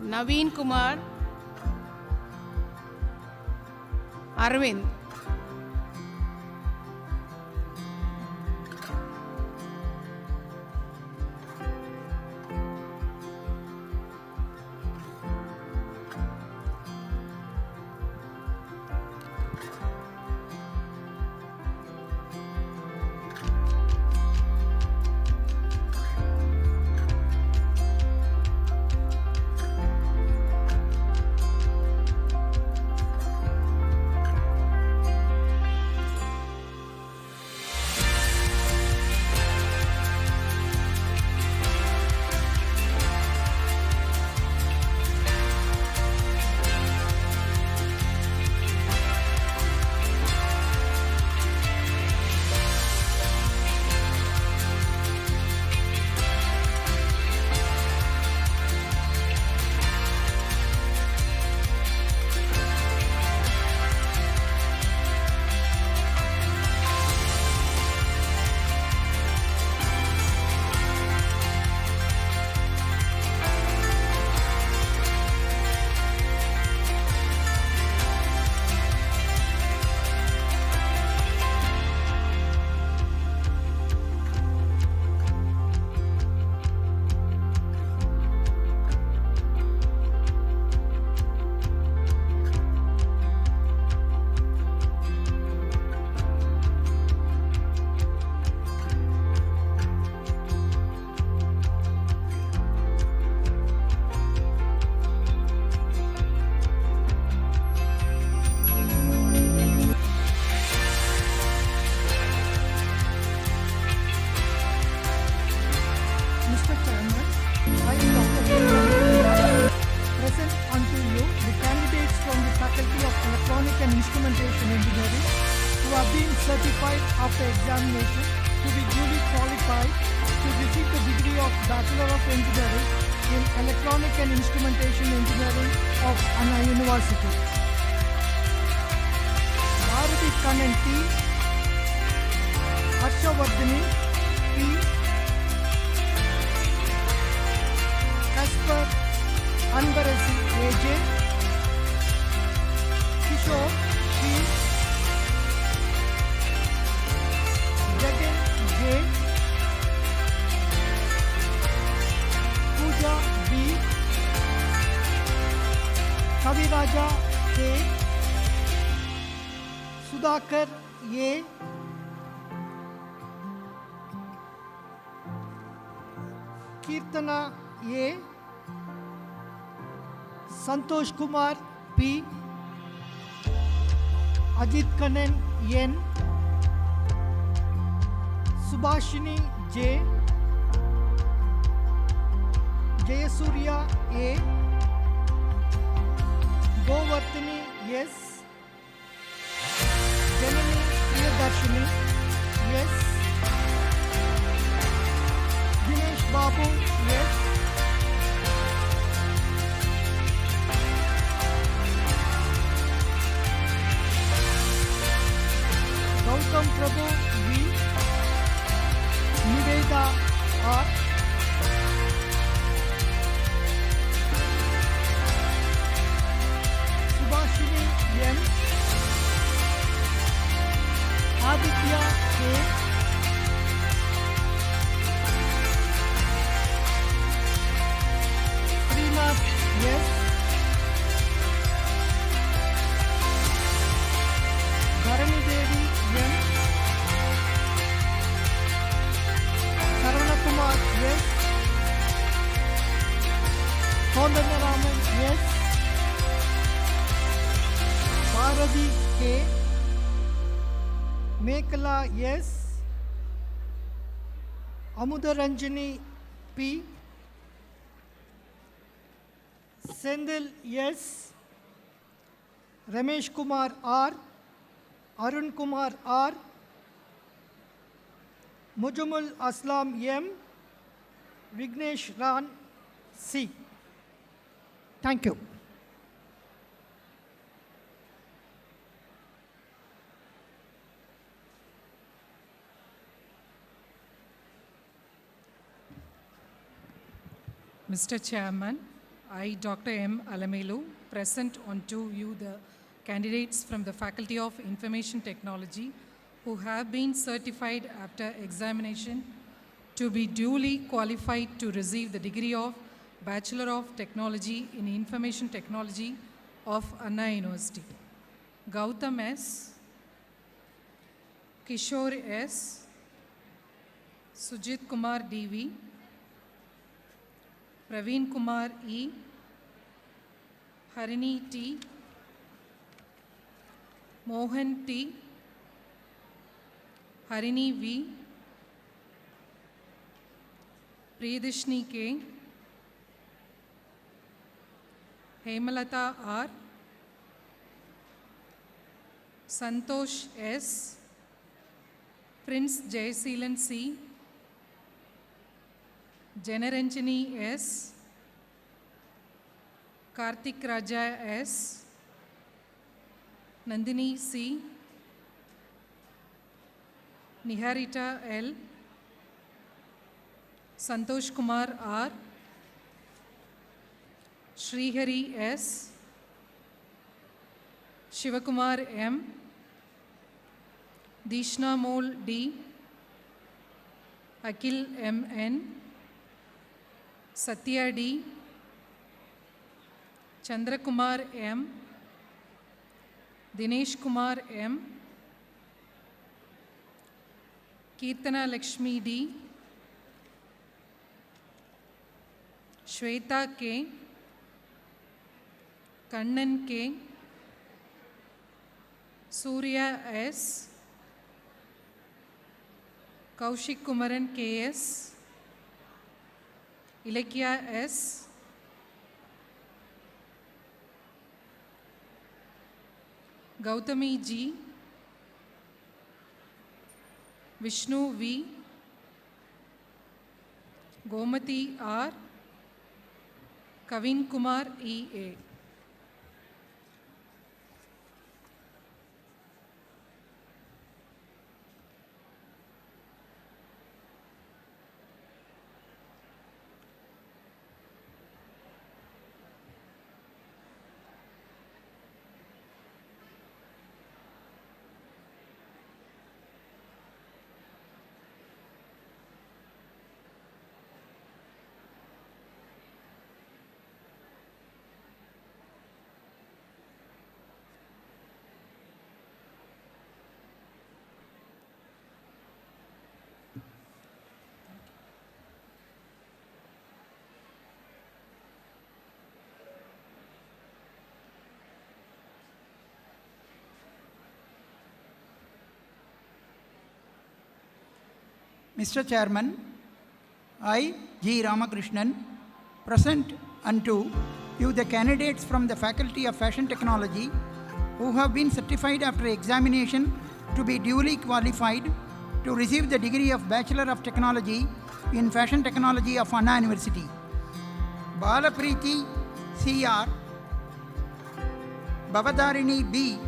Naveen Kumar, Arvind. certified after examination to be duly qualified to receive the degree of Bachelor of Engineering in Electronic and Instrumentation Engineering of Anna University. Bharati Kannan T, Harshavardhani P, Kasper Anbarasi AJ, Kishore P, Jagan J, Pooja B, Kaviraja K, Sudhakar A, Kirtana A, Santosh Kumar P, Ajit Kannan N, Subhashini J, Jayasuriya A, Govardhani S, Sudarshini, yes. Dinesh Babu, yes. Gautam Prabhu, V. Niveda, R. Subhashini, N. Aditya, K. Srinath, yes. Dharani Devi, N. Sarana Kumar, yes. Kondana Raman, yes. Bharati, K. Mekala, yes. Amudaranjani, P. Sendil, yes. Ramesh Kumar, R. Arun Kumar, R. Mujamul Aslam, M. Vignesh Ran, C. Thank you. Mr. Chairman, I, Dr. M. Alamelu, present unto you the candidates from the Faculty of Information Technology who have been certified after examination to be duly qualified to receive the degree of Bachelor of Technology in Information Technology of Anna University. Gautam S., Kishore S., Sujit Kumar D.V., Praveen Kumar E., Harini T., Mohan T., Harini V., Priyadashni K., Hemalata R., Santosh S., Prince Jayaseelan C., Janaranjani S., Karthik Raja S., Nandini C., Niharita L., Santosh Kumar R., Srihari S., Shivakumar M., Dishna Mol D., Akil M. N., Satya D., Chandrakumar M., Dinesh Kumar M., Kirtana Lakshmi D., Shweta K., Kannan K., Surya S., Kaushik Kumaran K.S., Ilakya S., Gautami G., Vishnu V., Gomati R., Kavin Kumar E.A. Mr. Chairman, I, G. Ramakrishnan, present unto you the candidates from the Faculty of Fashion Technology who have been certified after examination to be duly qualified to receive the degree of Bachelor of Technology in Fashion Technology of Anna University. Balapreeti C.R., Bhavadarini B.,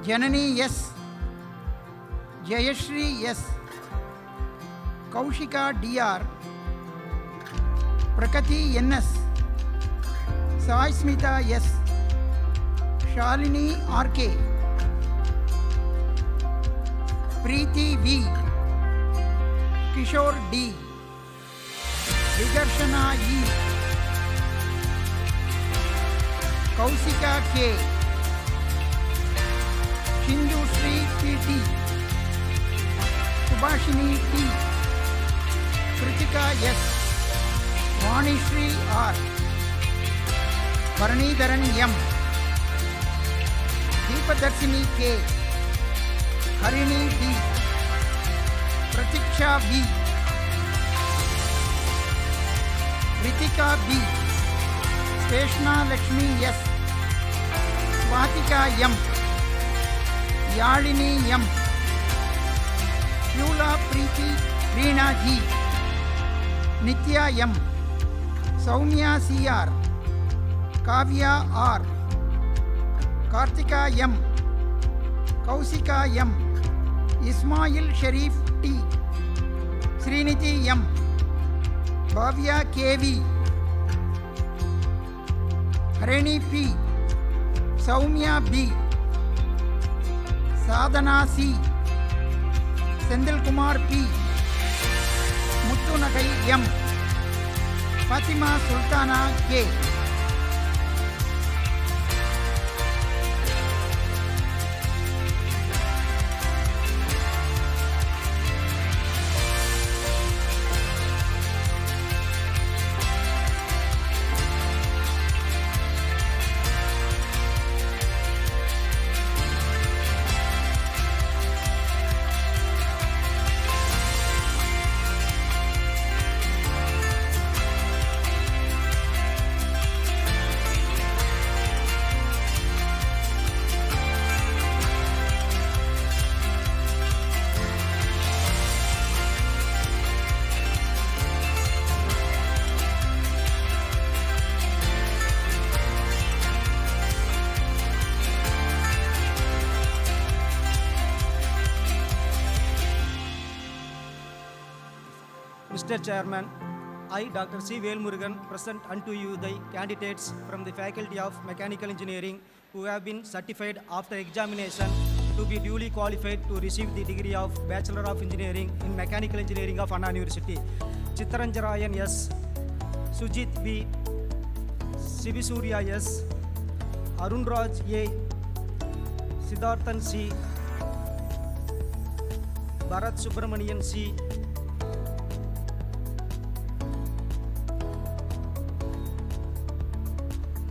Janani S., Jayashri S., Kaushika D.R., Prakati N.S., Sai Smita S., Shalini R.K., Preeti V., Kishore D., Vidarshana E., Kausika K., Shindu Sri P.T., Subhashini T., Kritika S., Vanishri R., Paranidharan M., Deepadarshini K., Harini D., Pratiksha B., Ritika B., Krishna Lakshmi S., Swatika M., Yalini M., Shula Preeti Reena G., Nitya M., Soumya C.R., Kavya R., Kartika M., Kausika M., Ismail Sharif T., Sriniti M., Bhavya K.V., Harini P., Soumya B., Sadhana C., Sendil Kumar P., Muttu Nagai M., Fatima Sultana K. Mr. Chairman, I, Dr. C. Velmurugan, present unto you the candidates from the Faculty of Mechanical Engineering who have been certified after examination to be duly qualified to receive the degree of Bachelor of Engineering in Mechanical Engineering of Anna University. Chittaranjarayan S., Sujit B., Sivisurya S., Arunraj A., Siddharthan C., Bharat Subramanian C.,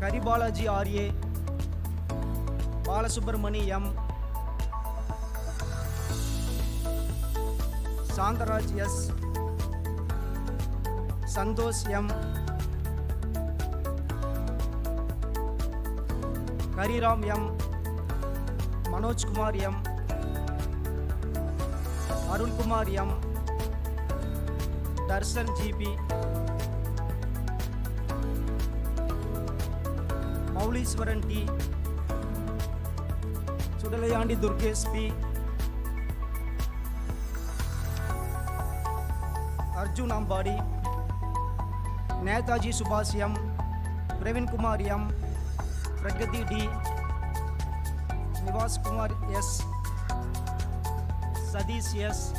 Karibalaji R.A., Balasubramani M., Sandaraj S., Santosh M., Hariharan M., Manoj Kumar M., Arun Kumar M., Darshan GP, Mauliswaran T., Sudalayandi Durgesh P., Arjun Ambadi, Netaji Subhas M., Pravin Kumar M., Pragati D., Nivas Kumar S., Sadish S.,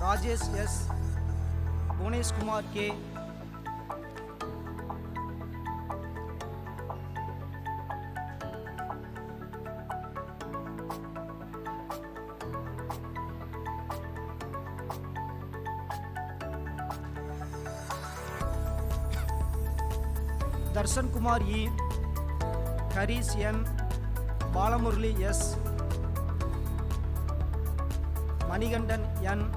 Rajesh S., Bhunesh Kumar K., Darshan Kumar E., Harish N., Balamurli S., Manigandan N.,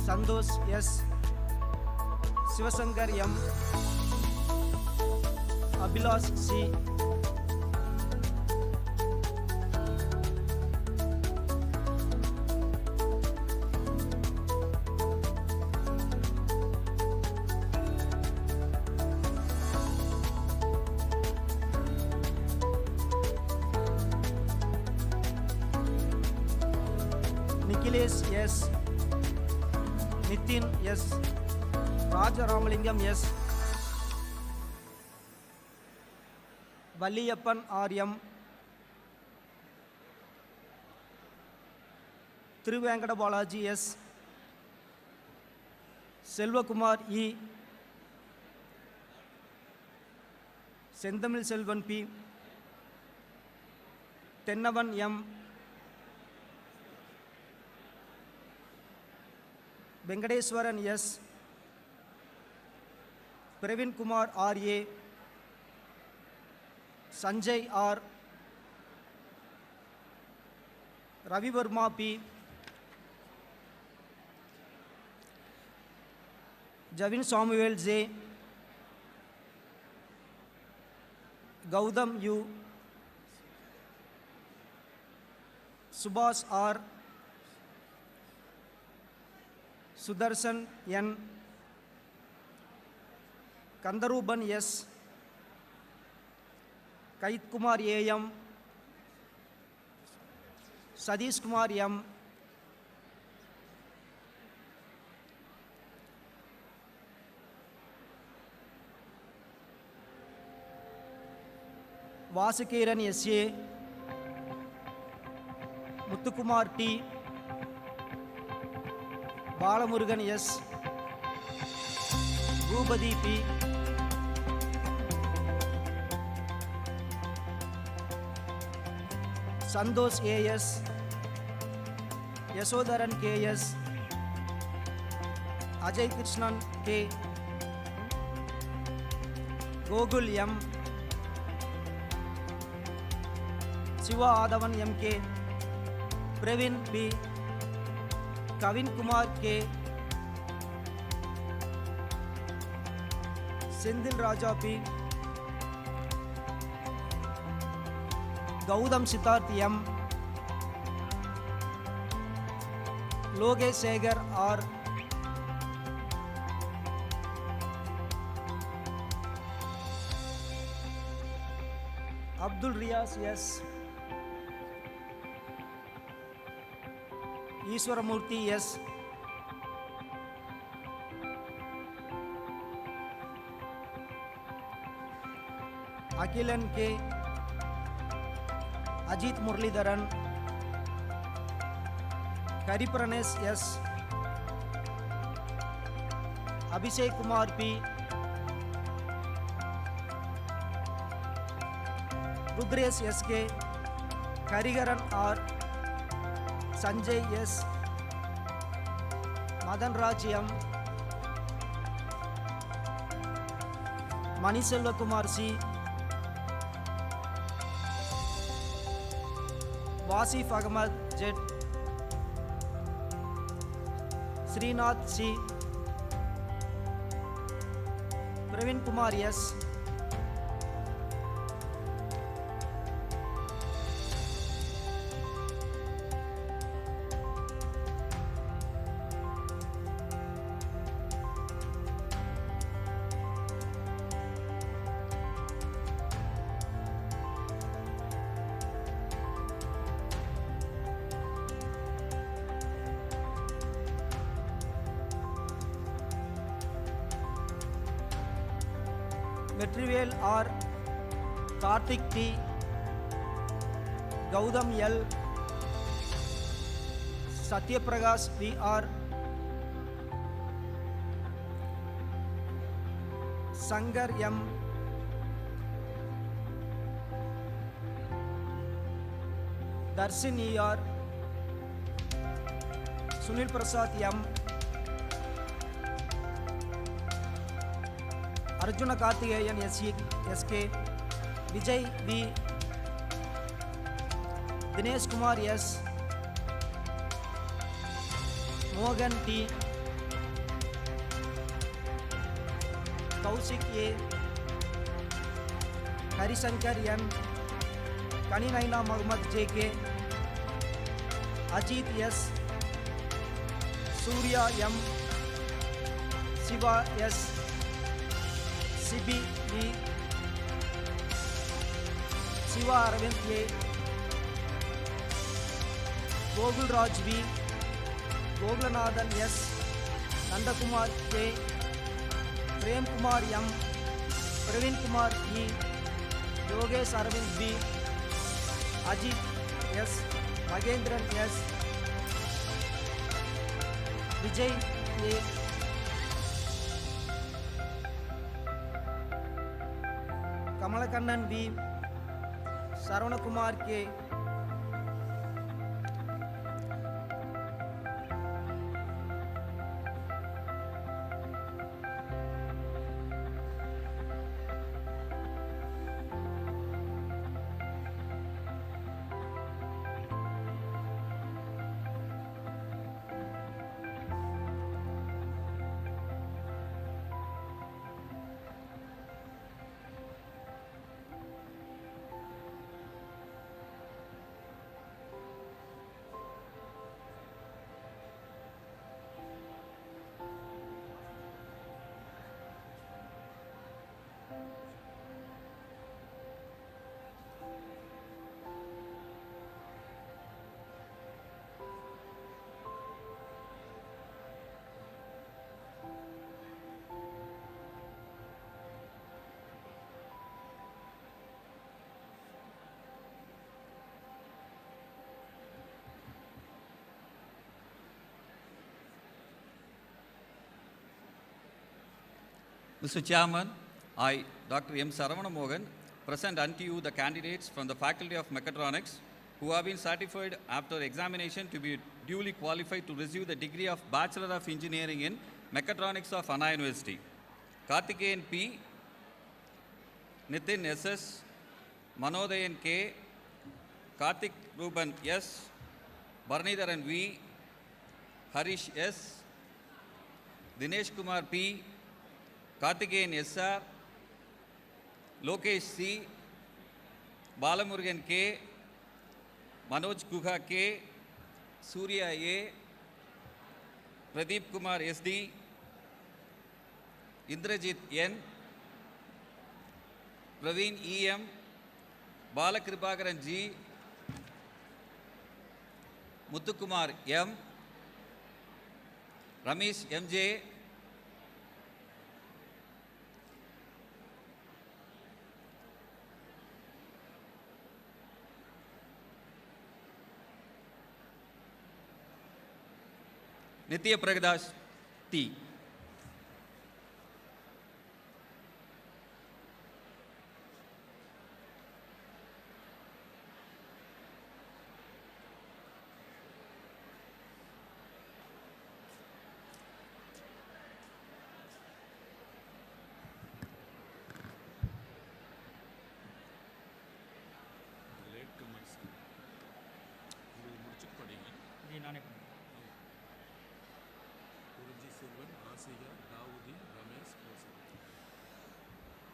Santosh S., Sivasankar M., Abhilash C., Akhilesh S, Nitin S, Rajaраmalingam S, Valliyappan R.M, Thiruvenkada Balaji S, Selvakumar E, Senthamil Selvan P, Tennavan M, Venkadeswaran S, Pravin Kumar R.A, Sanjay R, Ravi Verma P, Javin Samuel J, Gautam U, Subhas R, Sudarshan N, Kandaruban S, Kait Kumar A.M, Sadish Kumar M, Vasukiran S.A, Muthukumar T, Balamurugan S, Bhubadi P, Sandosh A.S, Yasodaran K.S, Ajay Krishnan K, Gogul M, Siva Adavan M.K, Pravin P, Kavin Kumar K, Sendil Raja P, Gaudam Siddharth M, Logesh Segar R, Abdul Riyas S, Iswaramurthy S, Akhilan K, Ajit Muralidharan, Karipranesh S, Abhishek Kumar P, Rudresh S.K, Hariharan R, Sanjay S, Madan Raj M, Maniselva Kumar C, Wasif Ahmad Z, Srinath C, Pravin Kumar S, Vetrivel R, Karthik T, Gautam L, Satyaprakash V.R, Sangar M, Darshan E.R, Sunil Prasad M, Arjuna Karthikeyan S.K, Vijay V, Dinesh Kumar S, Mohan T, Kaushik A, Harisankar N, Kaninaina Muhammad J.K, Ajit S, Surya M, Shiva S, Sibi V, Shiva Aravind A, Gogul Raj V, Gokulanathan S, Nandakumar K, Prem Kumar M, Praveen Kumar E, Yogesh Arvind B, Ajit S, Magendran S, Vijay A, Kamalakannan V, Sarvanakumar K, Mr. Chairman, I, Dr. M. Saravanamogan, present unto you the candidates from the Faculty of Mechatronics who have been certified after examination to be duly qualified to receive the degree of Bachelor of Engineering in Mechatronics of Anna University. Karthikeyan P, Nitin S.S., Manodayan K, Karthik Ruban S, Bharanidharan V, Harish S, Dinesh Kumar P, Karthikeyan S.R., Lokesh C, Balamurugan K, Manoj Guha K, Surya A, Pradeep Kumar SD, Indrajit N, Praveen E.M., Balakripakaran G, Muthukumar M, Ramesh M.J., Nitya Prakash T.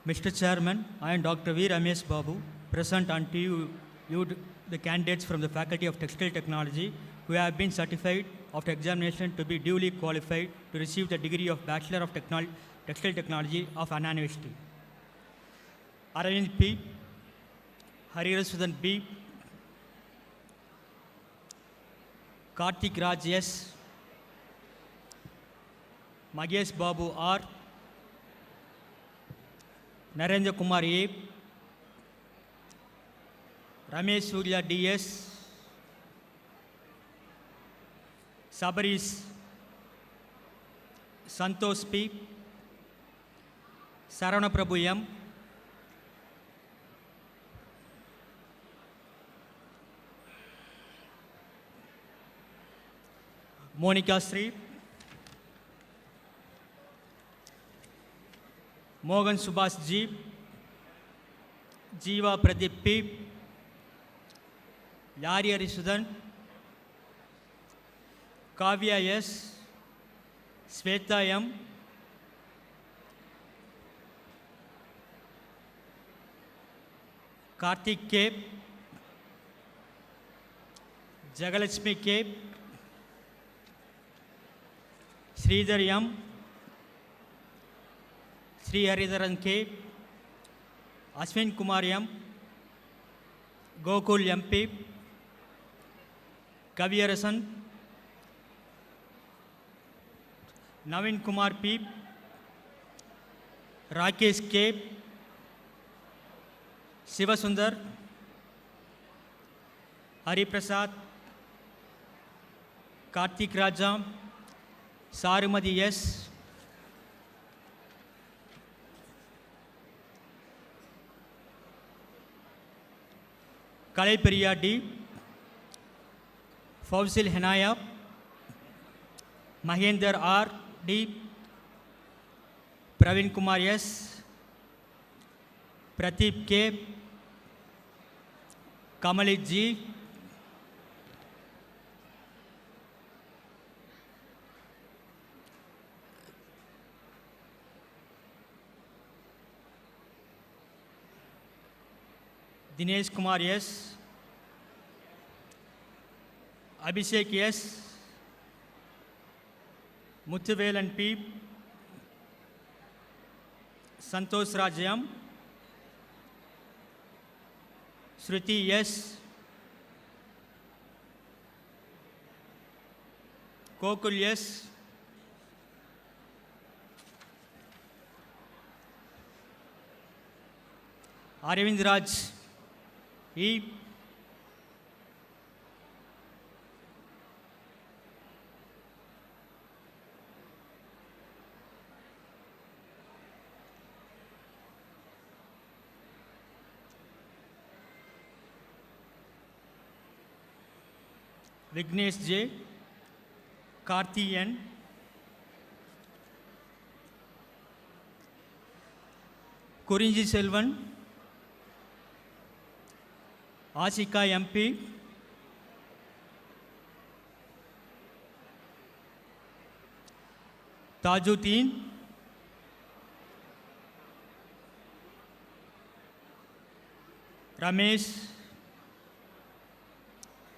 Mr. Chairman, I am Dr. V. Ramesh Babu, present unto you the candidates from the Faculty of Textile Technology who have been certified after examination to be duly qualified to receive the degree of Bachelor of Textile Technology of Anna University. Aravind P, Hariharan B, Karthik Raj S, Magesh Babu R, Narendra Kumar A, Ramesh Surya DS, Sabaris Santosh P, Saravana Prabhu M, Monica Sri, Mogan Subhas G, Jiva Pradeep P, Yari Arisudan, Kavya S, Sweta M, Karthik K, Jagalakshmi K, Sridhar M, Sri Hariharan K, Ashwin Kumar M, Gokul MP, Kaviyarasan, Navin Kumar P, Rakesh K, Sivasundar, Hari Prasad, Karthik Raja, Sarumadi S, Kalai Periya D, Fausil Henaya, Mahendra R D, Praveen Kumar S, Pradeep K, Kamalit G, Dinesh Kumar S, Abhishek S, Muthuvelan P, Santosh Rajayam, Shruti S, Kokul S, Aravind Raj E, Vignesh J, Karthi N, Kurinji Selvan, Ashika MP, Tajuddin, Ramesh,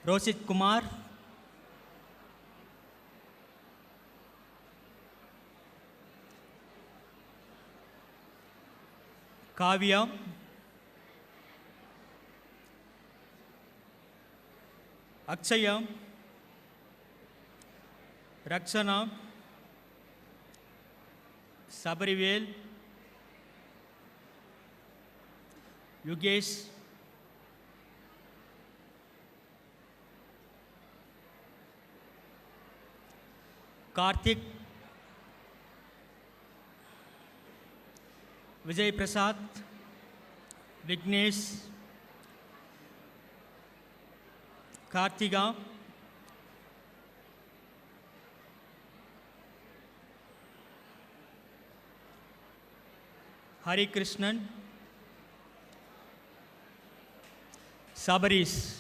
Roshit Kumar, Kavya, Akshaya, Rakshana, Sabarivel, Yugesh, Karthik, Vijay Prasad, Vignesh, Kartiga, Hari Krishnan, Sabaris.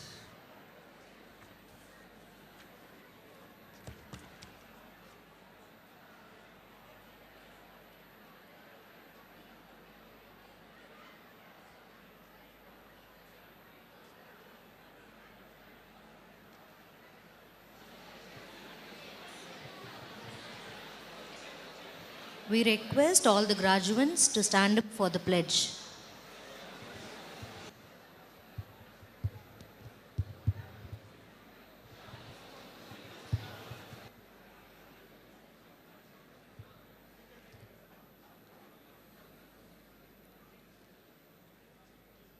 We request all the graduates to stand up for the pledge.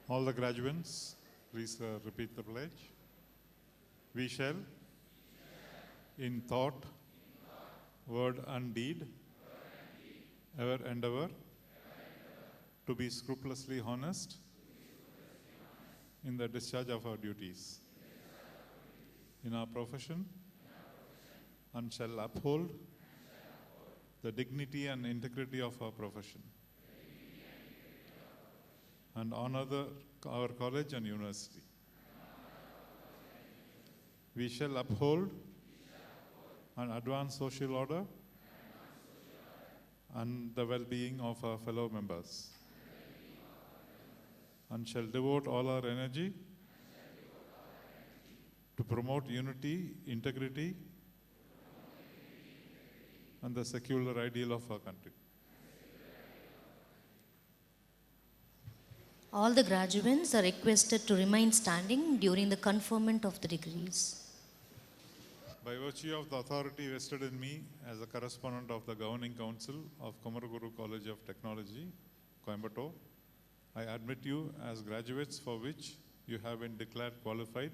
All the graduates, please repeat the pledge. We shall, in thought, word and deed, ever endeavor to be scrupulously honest in the discharge of our duties in our profession, and shall uphold the dignity and integrity of our profession and honor our college and university. We shall uphold and advance social order and the well-being of our fellow members, and shall devote all our energy to promote unity, integrity, and the secular ideal of our country. All the graduates are requested to remain standing during the conferment of the degrees. By virtue of the authority vested in me as a correspondent of the Governing Council of Kumaraguru College of Technology, Coimbatore, I admit you as graduates for which you have been declared qualified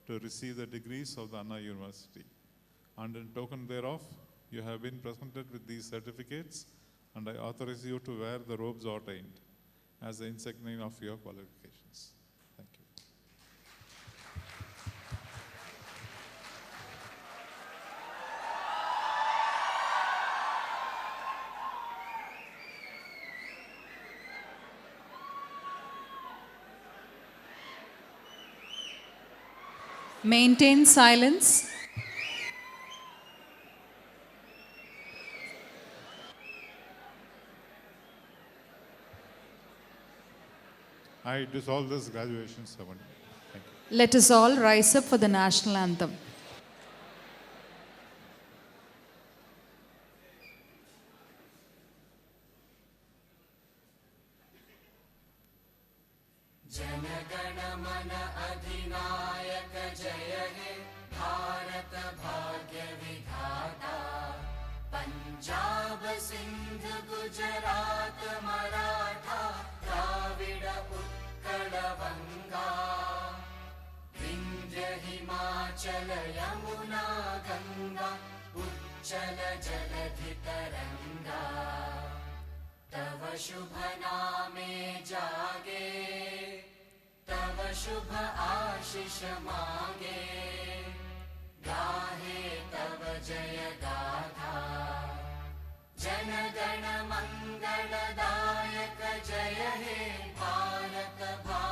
to receive the degrees of the Anna University. And in token thereof, you have been presented with these certificates, and I authorize you to wear the robes ordained as the insignia of your qualifications. Thank you. Maintain silence. I dissolve this graduation ceremony. Thank you. Let us all rise up for the national anthem. Punjab Sindh Gujarat Maratha Dravid Utkal बंगा विंध्य हिमाचल यमुना गंगा उच्चल जलधि तरंगा तव शुभ नामे जागे तव शुभ आशीष मांगे गाहे तव जय गाथा जन गण मंगलदायक जय हे भारत भाग्य